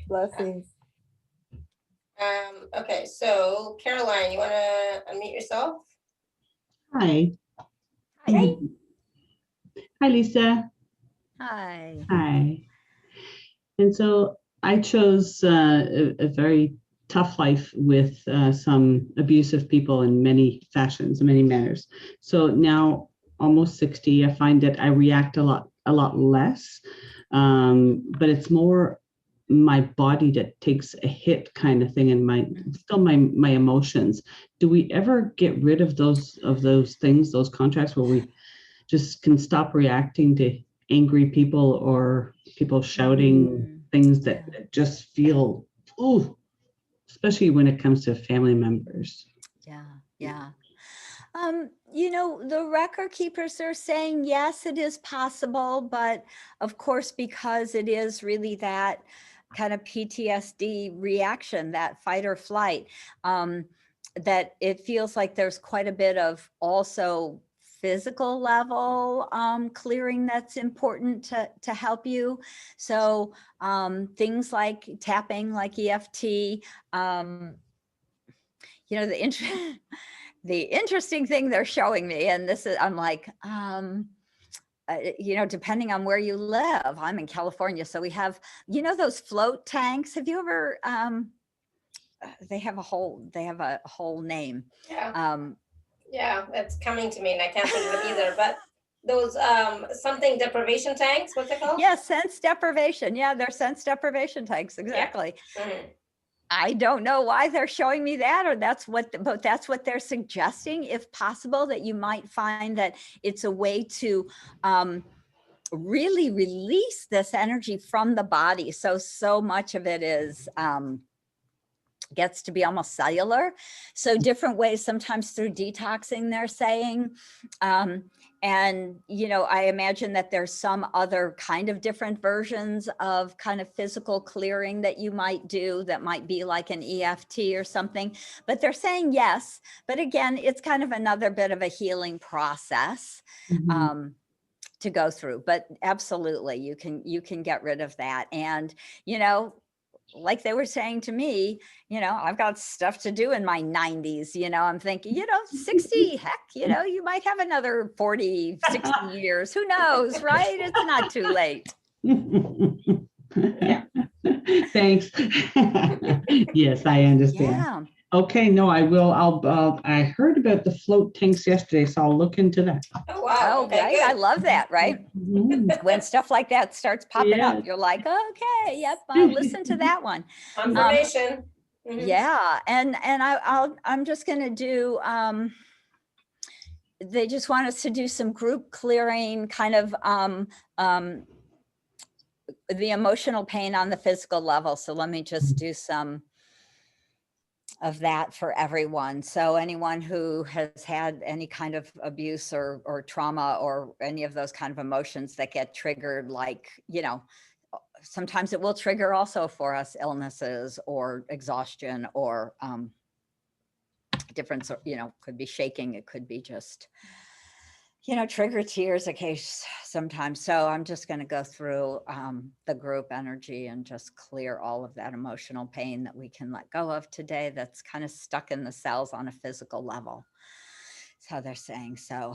Blessings. Okay, so Caroline, you want to unmute yourself? Hi. Hi. Hi, Lisa. Hi. Hi. And so I chose a very tough life with some abusive people in many fashions, in many manners. So now, almost 60, I find that I react a lot less, but it's more my body that takes a hit kind of thing, and my emotions. Do we ever get rid of those things, those contracts where we just can stop reacting to angry people or people shouting things that just feel, ooh, especially when it comes to family members? Yeah. You know, the record keepers are saying, yes, it is possible, but of course, because it is really that kind of PTSD reaction, that fight or flight, that it feels like there's quite a bit of also physical level clearing that's important to help you. So things like tapping, like EFT, you know, the interesting thing they're showing me, and this is, I'm like, you know, depending on where you live, I'm in California, so we have, you know, those float tanks. Have you ever, they have a whole name. Yeah, that's coming to me and I can't think of it either, but those something deprivation tanks, what's it called? Yeah, sense deprivation. Yeah, they're sense deprivation tanks, exactly. Yeah. I don't know why they're showing me that, or but that's what they're suggesting, if possible, that you might find that it's a way to really release this energy from the body. So much of it is gets to be almost cellular. So different ways, sometimes through detoxing, they're saying. And, you know, I imagine that there's some other kind of different versions of kind of physical clearing that you might do that might be like an EFT or something, but they're saying yes. But again, it's kind of another bit of a healing process to go through, but absolutely, you can get rid of that. And, you know, like they were saying to me, I've got stuff to do in my 90s. I'm thinking, 60, heck, you might have another 40, 60 years. Who knows, right? It's not too late. Thanks. Yes, I understand. Yeah. Okay, no, I will. I heard about the float tanks yesterday, so I'll look into that. Oh, wow. Oh, Okay, right. good. I love that, right? Mhm. When stuff like that starts popping Yes. up, you're like, okay, yep, I'll listen to that one. Confirmation. Mhm. Yeah, and I'm just gonna do. They just want us to do some group clearing, kind of the emotional pain on the physical level. So let me just do some of that for everyone. So anyone who has had any kind of abuse or trauma or any of those kind of emotions that get triggered, like, sometimes it will trigger also for us illnesses or exhaustion or different, could be shaking. It could be just, trigger tears occasionally sometimes. So I'm just going to go through the group energy and just clear all of that emotional pain that we can let go of today that's kind of stuck in the cells on a physical level. That's how they're saying. So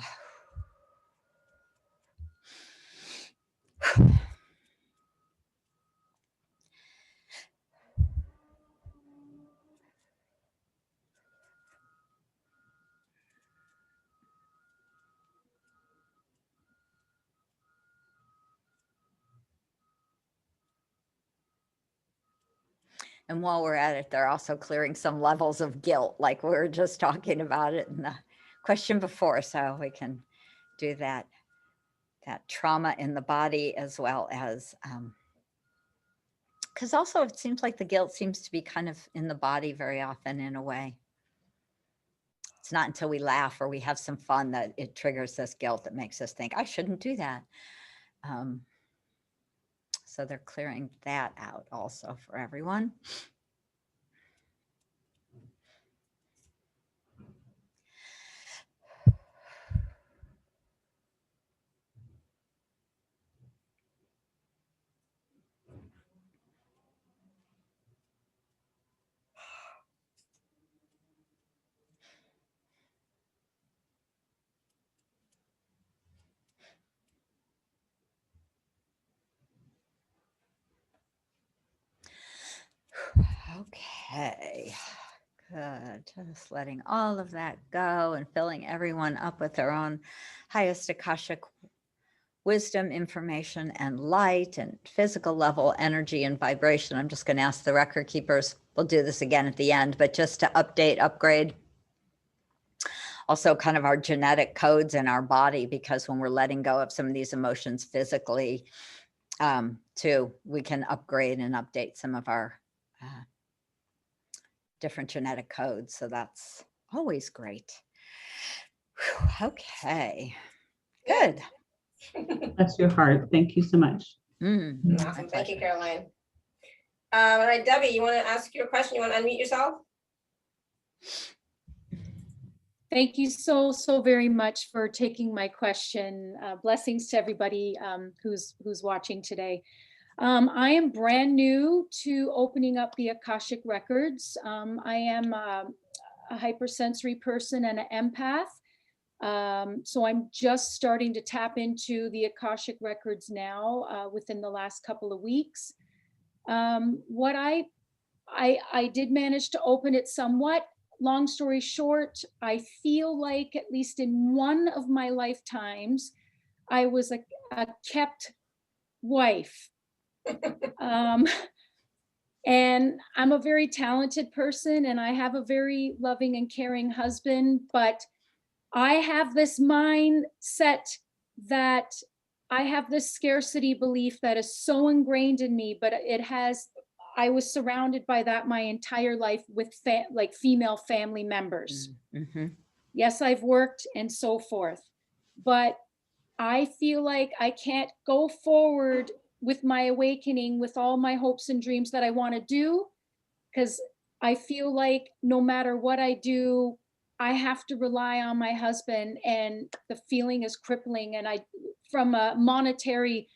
and while we're at it, they're also clearing some levels of guilt, like we were just talking about it in the question before. So we can do that trauma in the body, as well as, because also it seems like the guilt seems to be kind of in the body very often in a way. It's not until we laugh or we have some fun that it triggers this guilt that makes us think, I shouldn't do that. So they're clearing that out also for everyone. Okay, good. Just letting all of that go and filling everyone up with their own highest Akashic wisdom, information, and light, and physical level energy and vibration. I'm just going to ask the record keepers, we'll do this again at the end, but just to update, upgrade also kind of our genetic codes in our body, because when we're letting go of some of these emotions physically, too, we can upgrade and update some of our different genetic codes. So that's always great. Whew, okay, good. Bless your heart. Thank you so much. Awesome. Thank you, Caroline. All right, Debbie, you want to ask your question? You want to unmute yourself? Thank you so very much for taking my question. Blessings to everybody who's watching today. I am brand new to opening up the Akashic Records. I am a hypersensory person and an empath. So I'm just starting to tap into the Akashic Records now within the last couple of weeks. What I did manage to open it somewhat. Long story short, I feel like at least in one of my lifetimes, I was a kept wife. And I'm a very talented person and I have a very loving and caring husband, but I have this mindset that I have this scarcity belief that is so ingrained in me, but I was surrounded by that my entire life with like female family members. Mm-hmm. Yes, I've worked and so forth, but I feel like I can't go forward with my awakening with all my hopes and dreams that I want to do, because I feel like no matter what I do, I have to rely on my husband, and the feeling is crippling. And from a monetary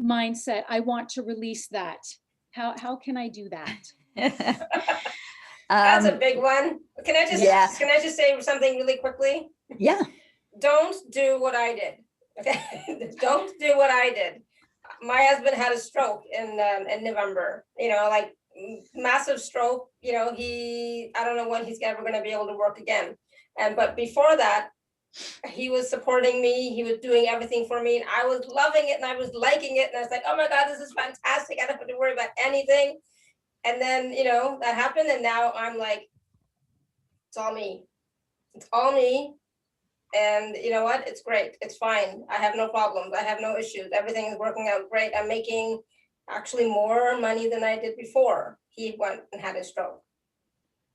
mindset, I want to release that. How can I do that? That's a Um, big one. Yeah. Can I just say something really quickly? yeah, Don't do what I did. Okay, don't do what I did. My husband had a stroke in November. You know, like massive stroke. You know, I don't know when he's ever going to be able to work again. But before that, he was supporting me. He was doing everything for me, and I was loving it, and I was liking it, and I was like, oh my God, this is fantastic. I don't have to worry about anything. And then, you know, that happened, and now I'm like, it's all me. It's all me. And you know what? It's great. It's fine. I have no problems. I have no issues. Everything is working out great. I'm making actually more money than I did before he went and had his stroke.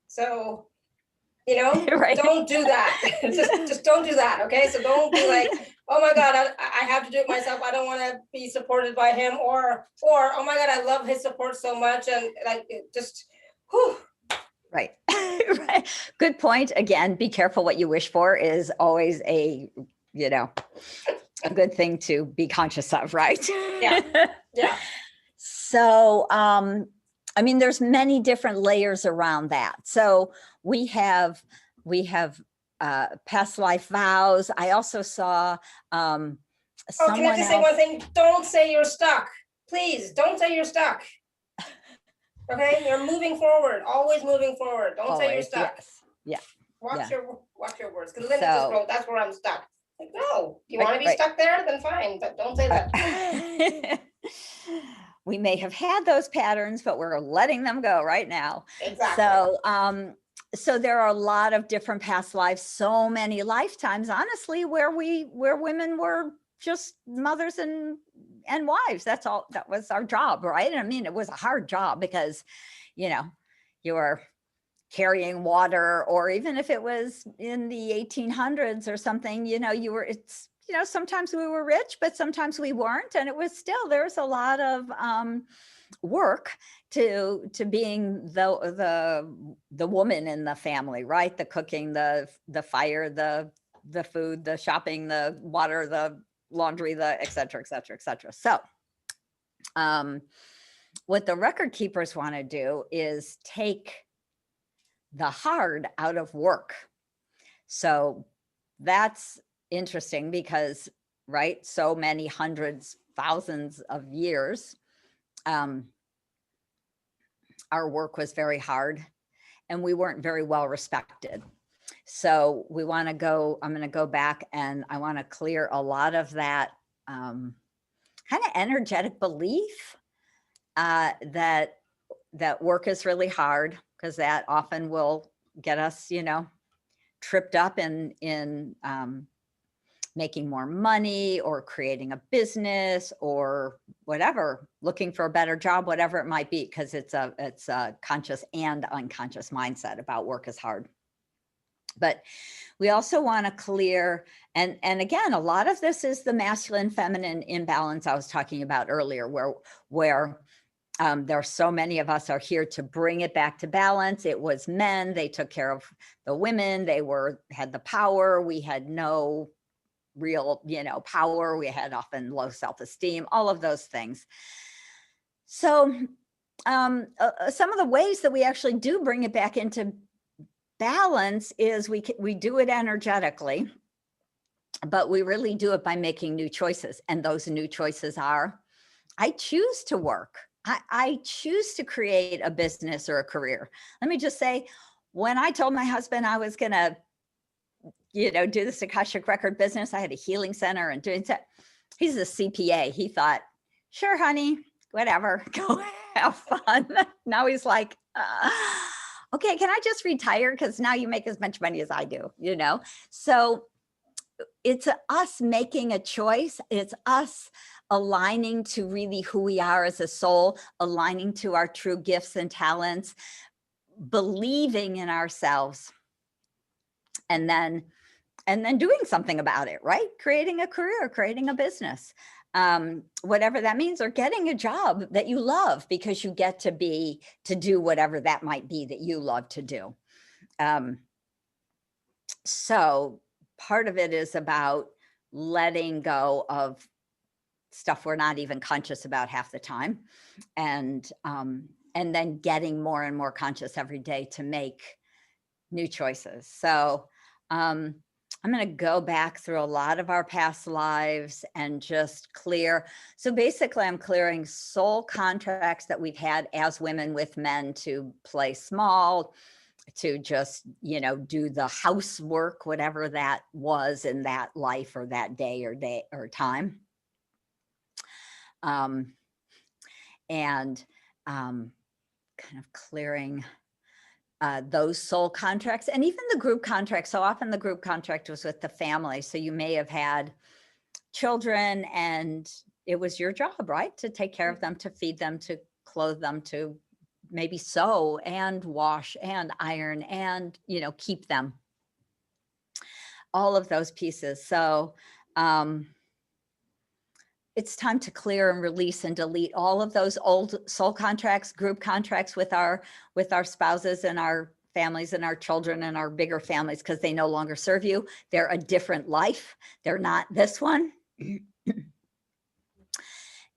So, you know, right. don't do that. just don't do that. Okay. So don't be like, oh my God, I have to do it myself. I don't want to be supported by him, or, oh my God, I love his support so much. And like, just, whew. Right. Right. Good point. Again, be careful what you wish for is always a good thing to be conscious of, right? Yeah. Yeah. So, I mean, there's many different layers around that. So we have past life vows. I also saw Oh, someone can I just say one thing? Don't say you're stuck. Please don't say you're stuck. Okay, you're moving forward, always moving forward. Don't say you're always, stuck. yes. Yeah. Watch yeah. your words. Because Linda just So- wrote, that's where I'm stuck. Like, no, you Right, want to be right. stuck there? Then fine, but don't say that. We may have had those patterns, but we're letting them go right now. Exactly. So, so there are a lot of different past lives, so many lifetimes, honestly, where women were just mothers and wives. That's all. That was our job, right? I mean, it was a hard job because, you were carrying water, or even if it was in the 1800s or something, sometimes we were rich, but sometimes we weren't. And it was still, there's a lot of work to being the woman in the family, right? The cooking, the fire, the food, the shopping, the water, the laundry, the et cetera, et cetera, et cetera. So what the record keepers want to do is take the hard out of work. So that's interesting because, right, so many hundreds, thousands of years, our work was very hard and we weren't very well respected. So we want to go, I'm going to go back and I want to clear a lot of that kind of energetic belief that work is really hard, because that often will get us, tripped up in making more money or creating a business or whatever, looking for a better job, whatever it might be, because it's a conscious and unconscious mindset about work is hard. But we also want to clear, and again, a lot of this is the masculine feminine imbalance I was talking about earlier, where there are so many of us are here to bring it back to balance. It was men, they took care of the women, they had the power, we had no real, power, we had often low self-esteem, all of those things. So some of the ways that we actually do bring it back into balance is we do it energetically, but we really do it by making new choices. And those new choices are, I choose to work. I choose to create a business or a career. Let me just say, when I told my husband I was going to, do this Akashic Record business, I had a healing center and doing that. He's a CPA. He thought, sure, honey, whatever, go have fun. Now he's like, okay, can I just retire? Because now you make as much money as I do, So it's us making a choice. It's us aligning to really who we are as a soul, aligning to our true gifts and talents, believing in ourselves, and then doing something about it, right? Creating a career, creating a business, whatever that means, or getting a job that you love because you get to do whatever that might be that you love to do. So part of it is about letting go of stuff we're not even conscious about half the time. And then getting more and more conscious every day to make new choices. So I'm going to go back through a lot of our past lives and just clear. So basically, I'm clearing soul contracts that we've had as women with men to play small, to just, do the housework, whatever that was in that life or that day or time. And kind of clearing those soul contracts and even the group contract. So often the group contract was with the family. So you may have had children and it was your job, right? To take care of them, to feed them, to clothe them, to maybe sew and wash and iron and, keep them. All of those pieces. So it's time to clear and release and delete all of those old soul contracts, group contracts with our spouses and our families and our children and our bigger families, because they no longer serve you. They're a different life. They're not this one.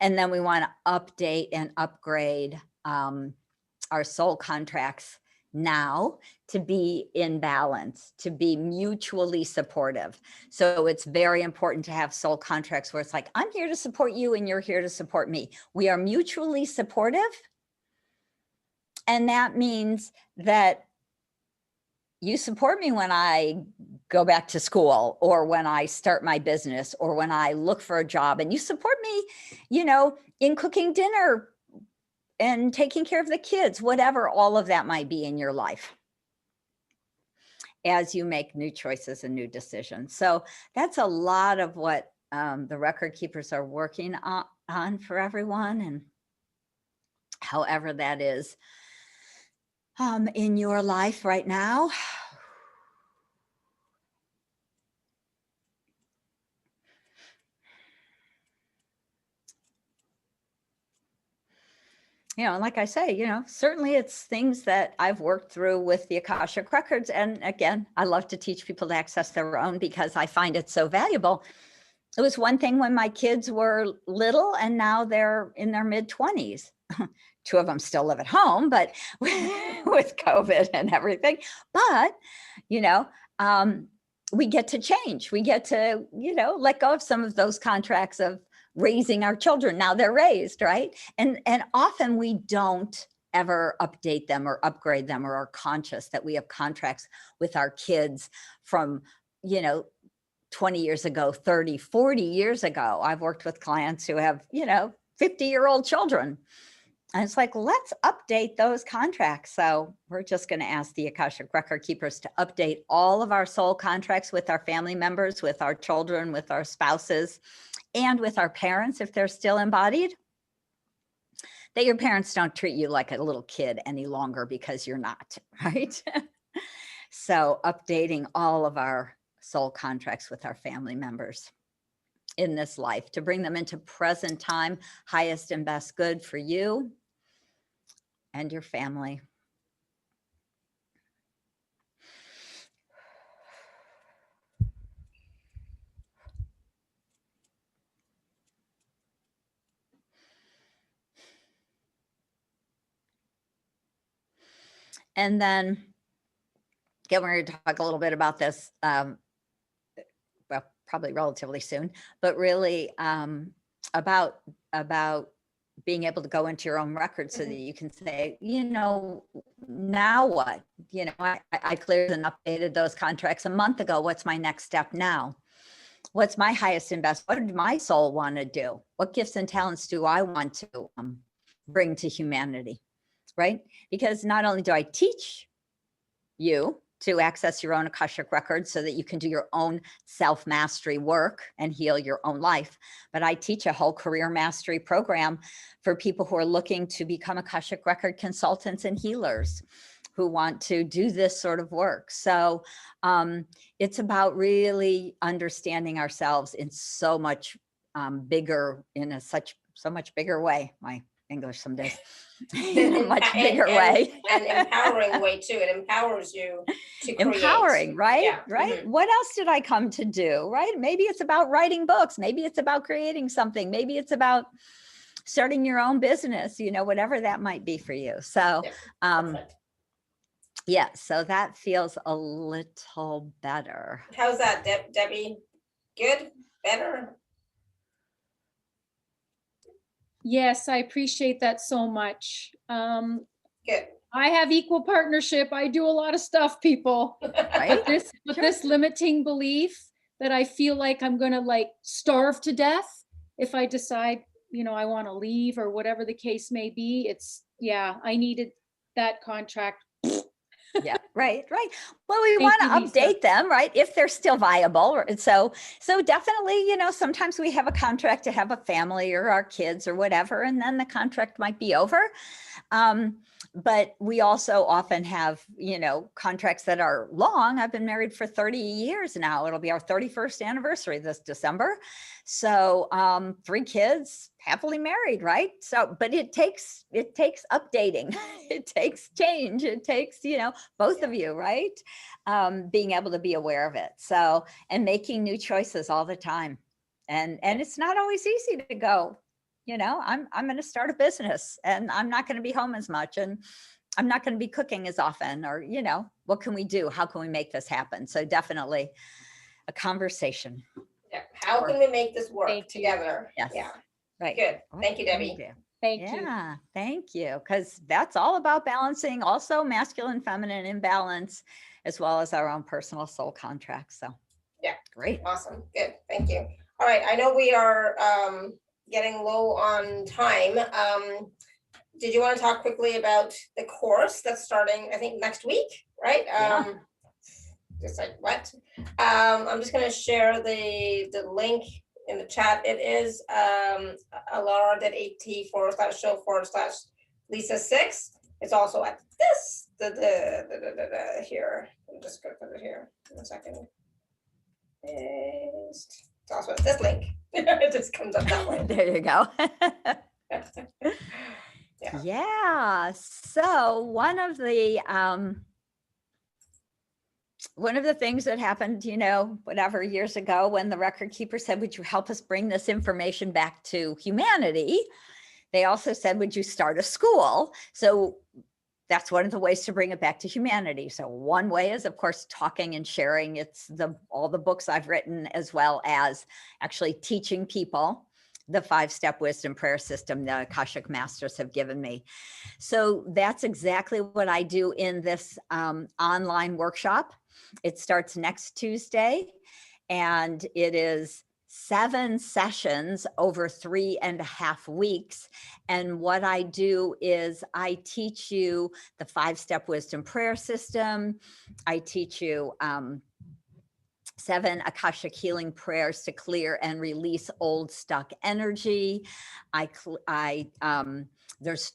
And then we want to update and upgrade our soul contracts now to be in balance, to be mutually supportive. So it's very important to have soul contracts where it's like, I'm here to support you and you're here to support me. We are mutually supportive. And that means that you support me when I go back to school or when I start my business or when I look for a job, and you support me, in cooking dinner and taking care of the kids, whatever all of that might be in your life as you make new choices and new decisions. So that's a lot of what the record keepers are working on for everyone, and however that is in your life right now. Like I say, certainly it's things that I've worked through with the Akashic Records. And again, I love to teach people to access their own because I find it so valuable. It was one thing when my kids were little and now they're in their mid-20s. 2 of them still live at home, but with COVID and everything. But, we get to change. We get to, let go of some of those contracts of raising our children. Now they're raised, right? And often we don't ever update them or upgrade them, or are conscious that we have contracts with our kids from, 20 years ago, 30, 40 years ago. I've worked with clients who have, 50-year-old children. And it's like, let's update those contracts. So we're just going to ask the Akashic Record Keepers to update all of our soul contracts with our family members, with our children, with our spouses, and with our parents, if they're still embodied, that your parents don't treat you like a little kid any longer because you're not, right? So updating all of our soul contracts with our family members in this life to bring them into present time, highest and best good for you and your family. And then, again, we're going to talk a little bit about this, well, probably relatively soon, but really about being able to go into your own record so that you can say, now what? I cleared and updated those contracts a month ago. What's my next step now? What's my highest and best? What did my soul want to do? What gifts and talents do I want to bring to humanity? Right? Because not only do I teach you to access your own Akashic records so that you can do your own self-mastery work and heal your own life, but I teach a whole career mastery program for people who are looking to become Akashic record consultants and healers who want to do this sort of work. So it's about really understanding ourselves in so much bigger, in a so much bigger way. My English some days And in a much bigger way. And empowering way too. It empowers you to create. Empowering, right? Yeah. Right. Mhm. What else did I come to do? Right. Maybe it's about writing books. Maybe it's about creating something. Maybe it's about starting your own business, you know, whatever that might be for you. So, Yeah, perfect. yeah, so that feels a little better. How's that, Debbie? Good? Better? Yes, I appreciate that so much. Good. I have equal partnership. I do a lot of stuff, people. Right? But Sure. this limiting belief that I feel like I'm gonna like starve to death if I decide, you know, I want to leave or whatever the case may be. It's, yeah, I needed that contract. Yeah, right. Well, we Thank want you, to Lisa. update them, right? If they're still viable. So definitely, you know, sometimes we have a contract to have a family or our kids or whatever, and then the contract might be over. But we also often have, you know, contracts that are long. I've been married for 30 years now. It'll be our 31st anniversary this December. So 3 kids, happily married, right? So, but it takes updating. It takes change. It takes, you know, both of you, right? Being able to be aware of it. So, and making new choices all the time. And it's not always easy to go, you know, I'm going to start a business and I'm not going to be home as much and I'm not going to be cooking as often, or, you know, what can we do? How can we make this happen? So definitely a conversation. Yeah. How can we make this work Thank you. together? Yes. Yeah. Right. Good. Thank you, What can we Debbie. do? Thank you. Yeah, thank you. Because that's all about balancing also masculine, feminine imbalance, as well as our own personal soul contracts. So Yeah. great. Awesome. Good. Thank you. All right. I know we are getting low on time. Did you want to talk quickly about the course that's starting, I think, next week, right? Yeah. Just like what? I'm just going to share the link in the chat. It is alara.at/show/Lisa6. It's also at this here. I'm just going to put it here in a second. It's also at this link. It just comes up that way. There you go. Yeah. Yeah. So one of the things that happened, you know, whatever years ago, when the record keeper said, would you help us bring this information back to humanity? They also said, would you start a school? So that's one of the ways to bring it back to humanity. So one way is, of course, talking and sharing. It's all the books I've written, as well as actually teaching people the 5-step wisdom prayer system the Akashic Masters have given me. So that's exactly what I do in this online workshop. It starts next Tuesday, and it is 7 sessions over 3.5 weeks. And what I do is I teach you the 5-step wisdom prayer system. I teach you 7 Akashic healing prayers to clear and release old stuck energy. There's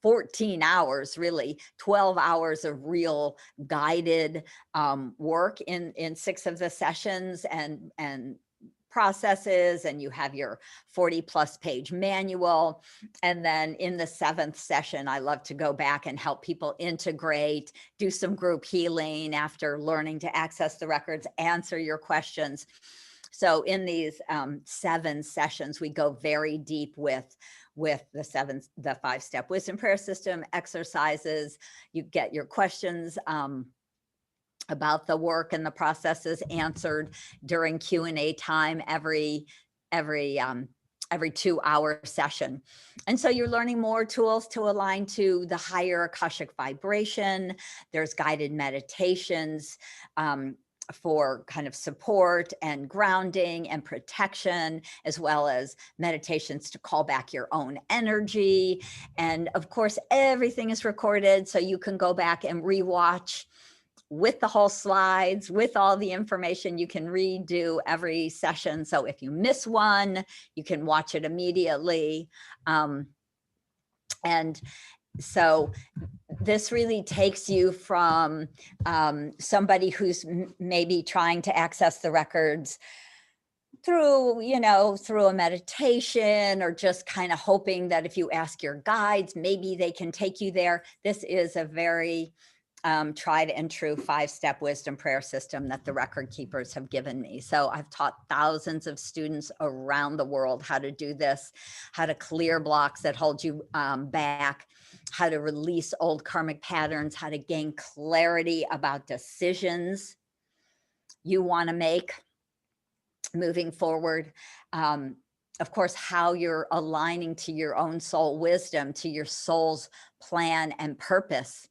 14 hours, really 12 hours of real guided work in 6 of the sessions and processes, and you have your 40+ page manual. And then in the 7th session, I love to go back and help people integrate, do some group healing after learning to access the records, answer your questions. So in these 7 sessions, we go very deep with the 5-step wisdom prayer system exercises. You get your questions about the work and the processes answered during Q&A time every 2-hour session. And so you're learning more tools to align to the higher Akashic vibration. There's guided meditations for kind of support and grounding and protection, as well as meditations to call back your own energy. And of course, everything is recorded, so you can go back and rewatch with the whole slides, with all the information. You can redo every session. So if you miss one, you can watch it immediately. And so this really takes you from somebody who's maybe trying to access the records through, through a meditation, or just kind of hoping that if you ask your guides, maybe they can take you there. This is a very tried and true 5-step wisdom prayer system that the record keepers have given me. So I've taught thousands of students around the world how to do this, how to clear blocks that hold you back, how to release old karmic patterns, how to gain clarity about decisions you want to make moving forward. Of course, how you're aligning to your own soul wisdom, to your soul's plan and purpose.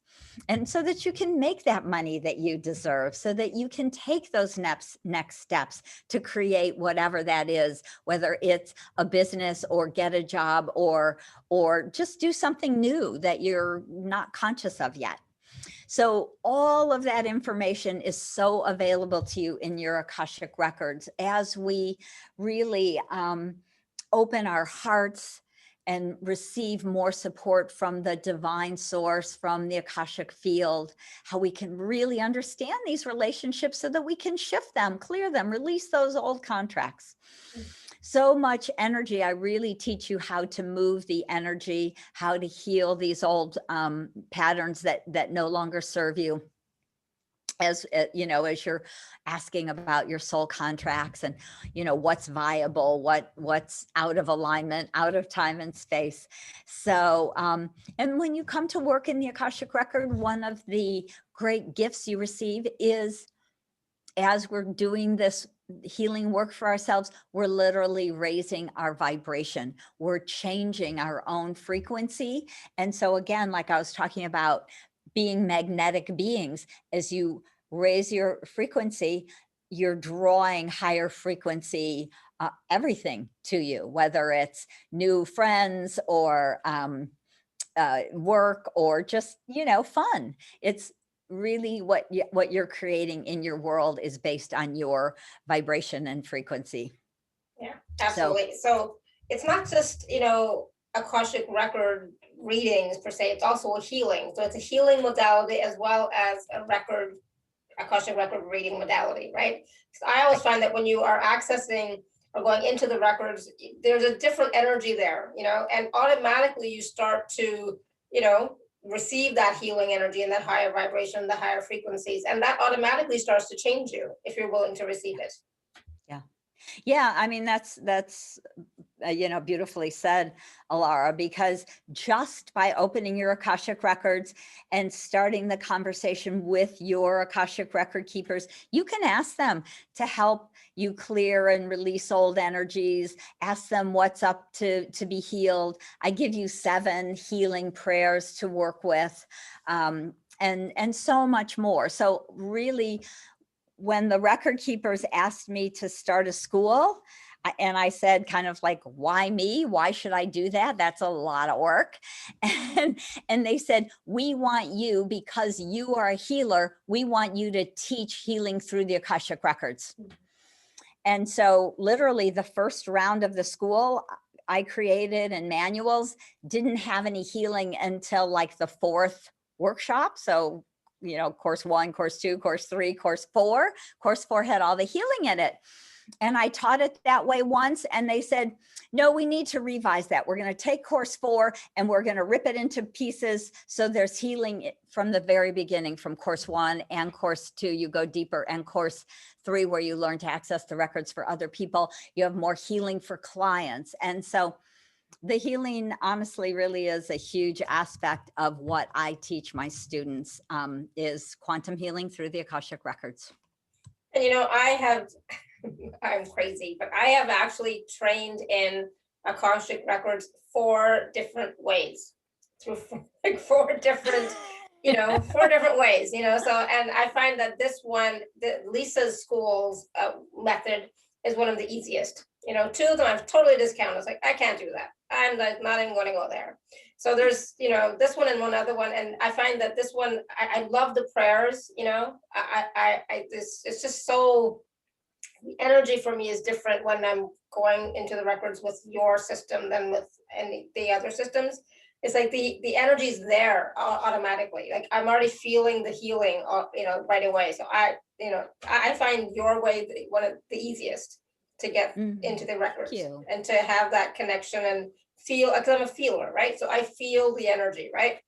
And so that you can make that money that you deserve, so that you can take those next steps to create whatever that is, whether it's a business or get a job or just do something new that you're not conscious of yet. So all of that information is so available to you in your Akashic records as we really open our hearts and receive more support from the divine source, from the Akashic field, how we can really understand these relationships so that we can shift them, clear them, release those old contracts. So much energy. I really teach you how to move the energy, how to heal these old patterns that no longer serve you. As you're asking about your soul contracts and, what's viable, what's out of alignment, out of time and space. So, and when you come to work in the Akashic Record, one of the great gifts you receive is, as we're doing this healing work for ourselves, we're literally raising our vibration. We're changing our own frequency. And so again, like I was talking about, being magnetic beings, as you raise your frequency, you're drawing higher frequency everything to you, whether it's new friends or work or just, fun. It's really what you're creating in your world is based on your vibration and frequency. Yeah, absolutely. So it's not just, Akashic Record readings per se, it's also a healing. So it's a healing modality as well as a Akashic Record reading modality, right? So I always find that when you are accessing or going into the records, there's a different energy there, and automatically you start to, receive that healing energy and that higher vibration, the higher frequencies, and that automatically starts to change you if you're willing to receive it. Yeah, I mean, that's beautifully said, Alara, because just by opening your Akashic records and starting the conversation with your Akashic record keepers, you can ask them to help you clear and release old energies, ask them what's up to be healed. I give you 7 healing prayers to work with, and so much more. So really, when the record keepers asked me to start a school, and I said kind of like, why me? Why should I do that? That's a lot of work. And they said, we want you, because you are a healer, we want you to teach healing through the Akashic records. And so literally the first round of the school I created and manuals didn't have any healing until like the 4th workshop. So course 1, course 2, course 3, course 4. Course 4 had all the healing in it. And I taught it that way once, and they said, no, we need to revise that. We're going to take course 4 and we're going to rip it into pieces. So there's healing from the very beginning, from course 1 and course 2, you go deeper, and course 3, where you learn to access the records for other people. You have more healing for clients. And so the healing honestly really is a huge aspect of what I teach my students, is quantum healing through the Akashic records. And I'm crazy, but I have actually trained in Akashic records 4 different ways, through 4 different, 4 different ways, so, and I find that this one, Lisa's school's method is one of the easiest. 2 of them I've totally discounted. It's like, I can't do that. I'm like not even going to go there. So there's, this one and one other one. And I find that this one, I love the prayers, it's just so, the energy for me is different when I'm going into the records with your system than with any the other systems. It's like the energy is there automatically. Like I'm already feeling the healing, right away. So I find your way one of the easiest to get Mhm. into the records you. and to have that connection and feel, because I'm a feeler, right? So I feel the energy, right?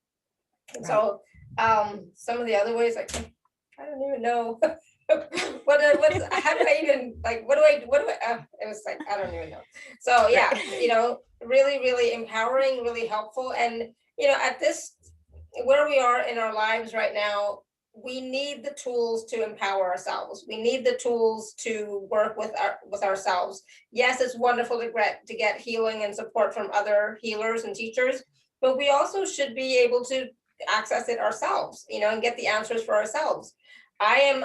And so some of the other ways, like, I don't even know. How do I even, like, what do I, it was like, I don't even know. So yeah, you know, really, really empowering, really helpful. And, you know, at this, where we are in our lives right now, we need the tools to empower ourselves. We need the tools to work with ourselves. Yes, it's wonderful to get healing and support from other healers and teachers, but we also should be able to access it ourselves, you know, and get the answers for ourselves. I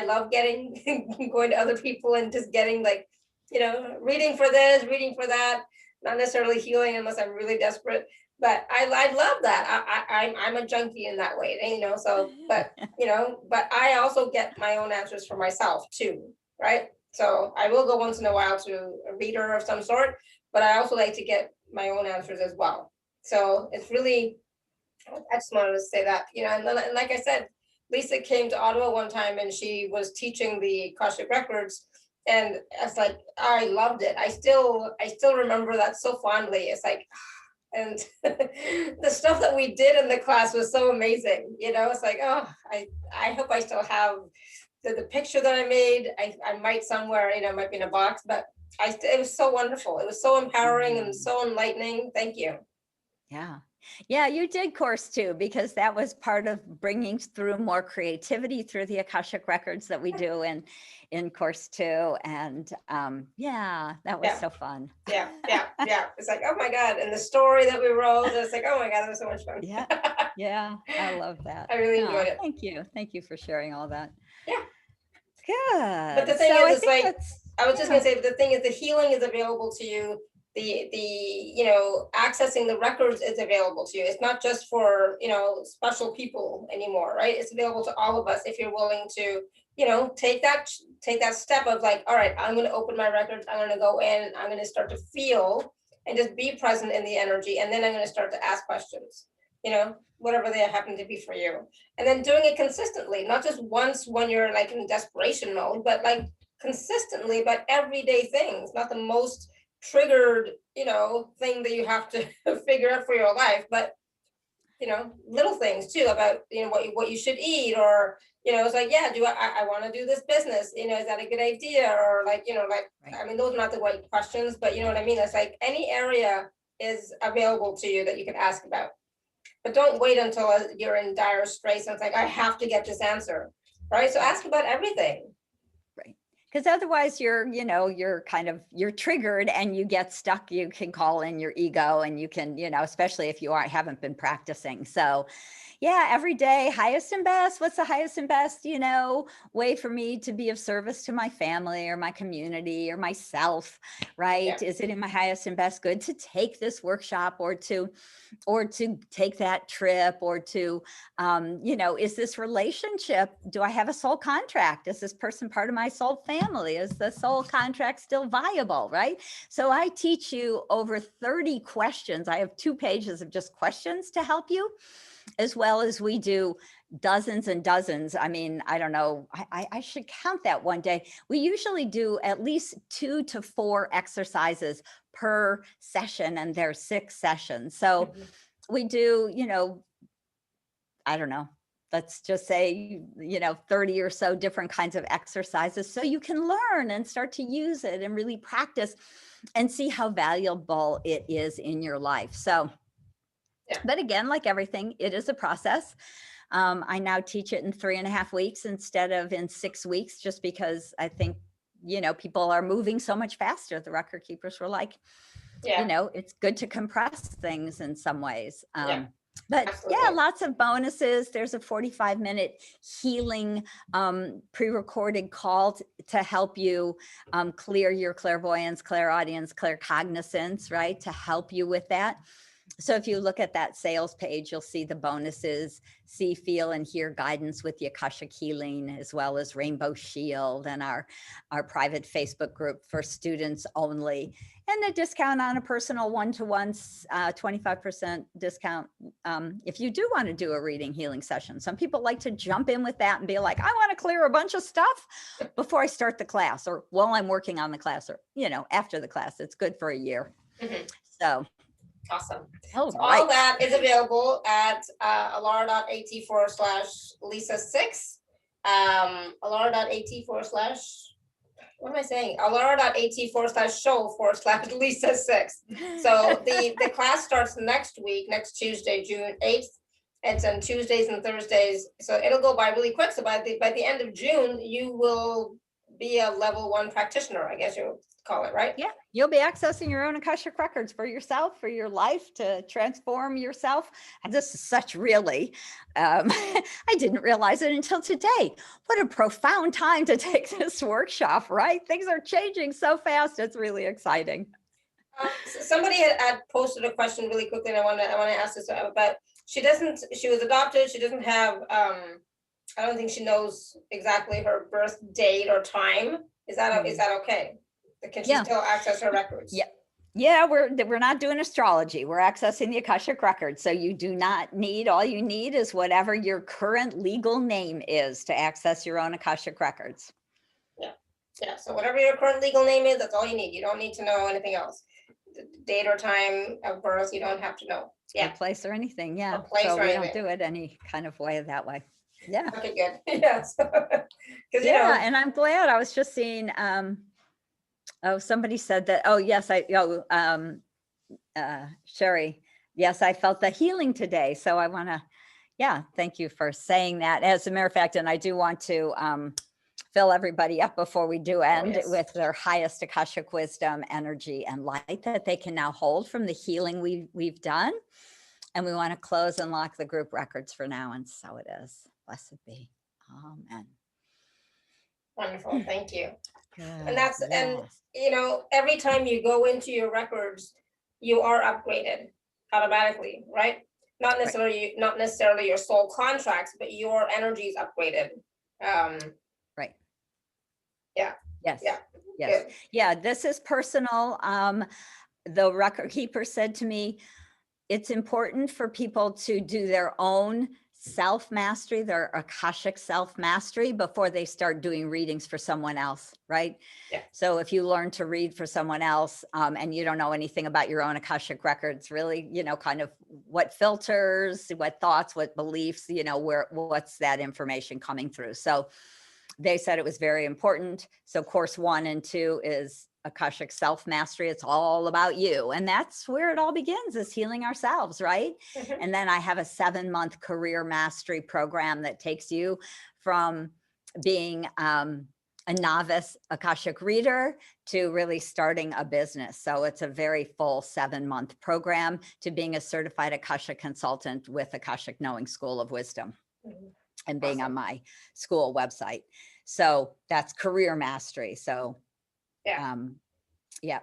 love getting going to other people and just getting, like, you know, reading for this, reading for that, not necessarily healing unless I'm really desperate. But I love that. I'm a junkie in that way, you know. So, but you know, but I also get my own answers for myself too, right? So I will go once in a while to a reader of some sort, but I also like to get my own answers as well. So it's really, I just wanted to say that, you know, and like I said, Lisa came to Ottawa one time and she was teaching the Akashic Records, and it's like, I loved it. I still remember that so fondly. It's like, and the stuff that we did in the class was so amazing. You know, it's like, oh, I hope I still have the picture that I made. I might somewhere, you know, might be in a box, but it was so wonderful. It was so empowering and so enlightening. Thank you. Yeah. Yeah, you did course too, because that was part of bringing through more creativity through the Akashic Records that we do in course two. And yeah, that was so fun. Yeah. It's like, oh my God. And the story that we wrote, it's like, oh my God, it was so much fun. Yeah, I love that. I really enjoyed it. Thank you. Thank you for sharing all that. Yeah. Good. But the thing is, it's like, I was just gonna say, but the thing is, the healing is available to you. The you know, accessing the records is available to you. It's not just for, you know, special people anymore, right? It's available to all of us if you're willing to, you know, take that step of like, all right, I'm gonna open my records, I'm gonna go in, I'm gonna start to feel and just be present in the energy, and then I'm gonna start to ask questions, you know, whatever they happen to be for you. And then doing it consistently, not just once when you're like in desperation mode, but like consistently, but everyday things, not the most triggered, you know, thing that you have to figure out for your life, but you know, little things too about, you know, what you should eat, or you know, it's like, yeah, do I want to do this business, you know, is that a good idea, or like, you know, like, I mean, those are not the right questions, but you know what I mean. It's like any area is available to you that you can ask about, but don't wait until you're in dire straits and it's like, I have to get this answer, right? So ask about everything. Because otherwise you're triggered and you get stuck. You can call in your ego, and you can, you know, especially if you haven't been practicing. So yeah, every day, highest and best. What's the highest and best, you know, way for me to be of service to my family or my community or myself, right? Yeah. Is it in my highest and best good to take this workshop, or to take that trip, or to, you know, is this relationship, do I have a soul contract? Is this person part of my soul family? Is the soul contract still viable, right? So I teach you over 30 questions. I have 2 pages of just questions to help you, as well as we do dozens and dozens. I mean, I don't know, I should count that one day. We usually do at least 2 to 4 exercises per session, and there's 6 sessions. So we do, you know, I don't know, let's just say, you know, 30 or so different kinds of exercises, so you can learn and start to use it and really practice and see how valuable it is in your life. So but again, like everything, it is a process. I now teach it in 3.5 weeks instead of in 6 weeks, just because I think, you know, people are moving so much faster. The record keepers were like, you know, it's good to compress things in some ways. But absolutely. Yeah, lots of bonuses. There's a 45-minute healing pre-recorded call to help you clear your clairvoyance, clairaudience, claircognizance, right? To help you with that. So if you look at that sales page, you'll see the bonuses, see, feel, and hear guidance with the Akashic Healing, as well as Rainbow Shield and our private Facebook group for students only. And a discount on a personal one-to-ones, 25% discount if you do want to do a reading healing session. Some people like to jump in with that and be like, I want to clear a bunch of stuff before I start the class, or while I'm working on the class, or, you know, after the class. It's good for a year. So. Awesome. Oh, So right. all that is available at alara.at/Lisa6. Alara.at/ what am I saying? Alara.at/show/Lisa6. So the class starts next week, next Tuesday, June 8th. It's on Tuesdays and Thursdays. So it'll go by really quick. So by the end of June, you will be a level 1 practitioner, I guess you would call it, right? Yeah, you'll be accessing your own Akashic records for yourself, for your life, to transform yourself. And this is such really, I didn't realize it until today. What a profound time to take this workshop, right? Things are changing so fast. It's really exciting. Somebody had posted a question really quickly, and I want to ask this about. She was adopted. She doesn't have, I don't think she knows exactly her birth date or time. Is that okay? Can she still access her records? Yeah, we're not doing astrology. We're accessing the Akashic record. So you do not need, all you need is whatever your current legal name is to access your own Akashic records. Yeah. So whatever your current legal name is, that's all you need. You don't need to know anything else. The date or time of birth, you don't have to know. Or place or anything. Yeah. Or place so or we anything. don't do it any kind of way that way. Yeah. Okay, good. Yes. Because and I'm glad. I was just seeing somebody said that, Sherry, yes, I felt the healing today. So I want to, thank you for saying that. As a matter of fact, and I do want to fill everybody up before we do end with their highest Akashic wisdom, energy, and light that they can now hold from the healing we've done. And we want to close and lock the group records for now. And so it is. Blessed be. Amen. Wonderful. Thank you. Good. And every time you go into your records, you are upgraded automatically, right? Not necessarily your soul contracts, but your energy is upgraded. Right. Yeah. Yes. Yeah. Yes. Good. Yeah. This is personal. The record keeper said to me, it's important for people to do their own self-mastery, their Akashic self-mastery, before they start doing readings for someone else, right? Yeah. So if you learn to read for someone else and you don't know anything about your own Akashic records, really, kind of what filters, what thoughts, what beliefs, what's that information coming through. So they said it was very important. So course 1 and 2 is Akashic self-mastery. It's all about you. And that's where it all begins, is healing ourselves, right? And then I have a 7-month career mastery program that takes you from being a novice Akashic reader to really starting a business. So it's a very full 7-month program to being a certified Akashic consultant with Akashic Knowing School of Wisdom and being on my school website. So that's career mastery. So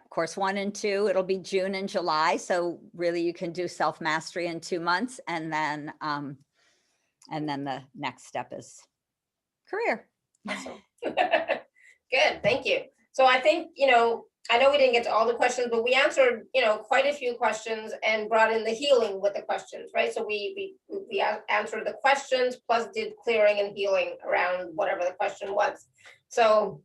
course 1 and 2, it'll be June and July. So really you can do self-mastery in 2 months. And then the next step is career. Awesome. Good. Thank you. So I think, I know we didn't get to all the questions, but we answered, quite a few questions and brought in the healing with the questions, right? So we answered the questions plus did clearing and healing around whatever the question was. So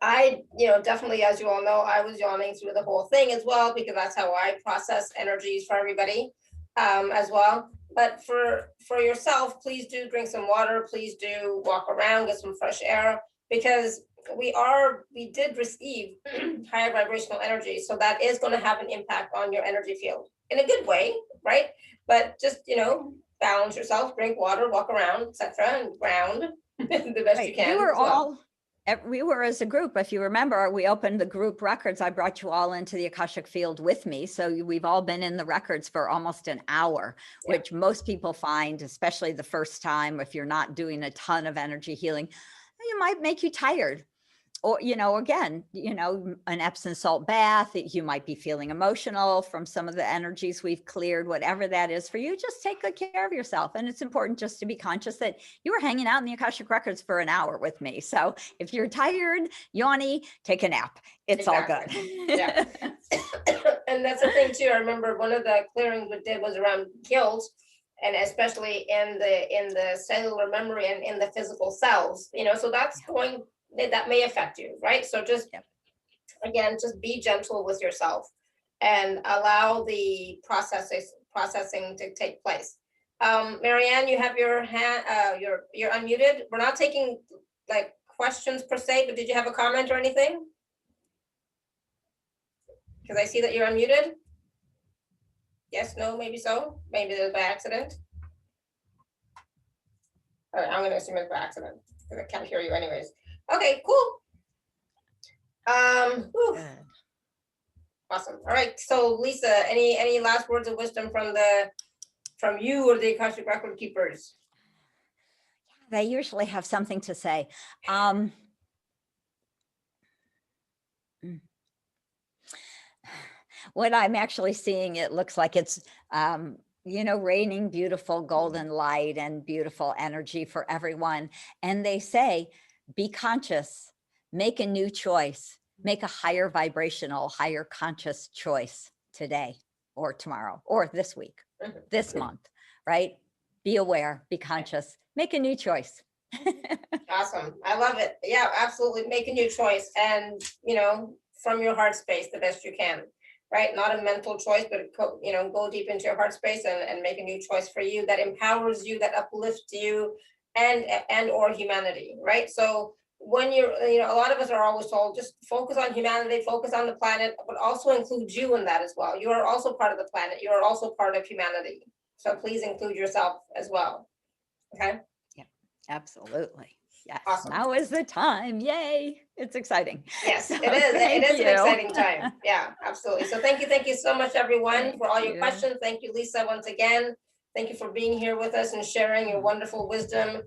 I, definitely, as you all know, I was yawning through the whole thing as well, because that's how I process energies for everybody as well. But for yourself, please do drink some water. Please do walk around, get some fresh air, because we did receive higher vibrational energy. So that is going to have an impact on your energy field in a good way, right? But just, balance yourself, drink water, walk around, etc., and ground the best you can. We were as a group, if you remember, we opened the group records. I brought you all into the Akashic field with me. So we've all been in the records for almost an hour, which most people find, especially the first time, if you're not doing a ton of energy healing, it might make you tired. or, again, an Epsom salt bath, you might be feeling emotional from some of the energies we've cleared, whatever that is for you, just take good care of yourself. And it's important just to be conscious that you were hanging out in the Akashic Records for an hour with me. So if you're tired, yawny, take a nap. It's all good. Yeah. And that's the thing too. I remember one of the clearings we did was around guilt, and especially in the cellular memory and in the physical cells, so that's that may affect you, right? So just, again, just be gentle with yourself and allow the processing to take place. Marianne, you have your hand, you're unmuted. We're not taking like questions per se, but did you have a comment or anything? Because I see that you're unmuted. Yes, no, maybe so. Maybe it was by accident. All right, I'm going to assume it's by accident because I can't hear you anyways. Okay, cool. Awesome. All right. So Lisa, any last words of wisdom from you or the Akashic Record keepers? They usually have something to say. What I'm actually seeing, it looks like it's, raining beautiful golden light and beautiful energy for everyone. And they say, be conscious, make a new choice, make a higher vibrational, higher conscious choice today or tomorrow or this week, this month, right? Be aware, be conscious, make a new choice. Awesome. I love it. Yeah, absolutely. Make a new choice and, from your heart space the best you can. Right? Not a mental choice, but go deep into your heart space and make a new choice for you that empowers you, that uplifts you and or humanity, right? So when you're, a lot of us are always told, just focus on humanity, focus on the planet, but also include you in that as well. You are also part of the planet. You are also part of humanity. So please include yourself as well. Okay? Yeah, absolutely. Yes. Awesome. Now is the time. Yay. It's exciting. Yes, So, it is. It is you. an exciting time. Yeah, absolutely. So thank you so much, everyone, for all your questions. Thank you, Lisa, once again. Thank you for being here with us and sharing your wonderful wisdom,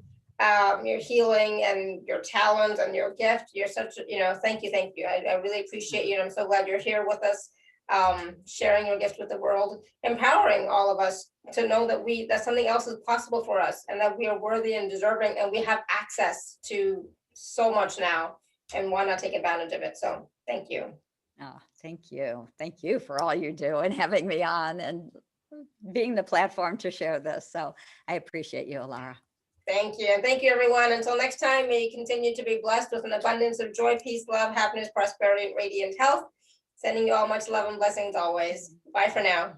your healing and your talent and your gift. You're such, thank you. I really appreciate you. And I'm so glad you're here with us, sharing your gift with the world, empowering all of us to know that something else is possible for us and that we are worthy and deserving and we have access to so much now. And why not take advantage of it? So thank you. Oh, thank you. Thank you for all you do and having me on and being the platform to share this. So I appreciate you, Alara. Thank you. And thank you, everyone. Until next time, may you continue to be blessed with an abundance of joy, peace, love, happiness, prosperity, and radiant health. Sending you all much love and blessings always. Bye for now.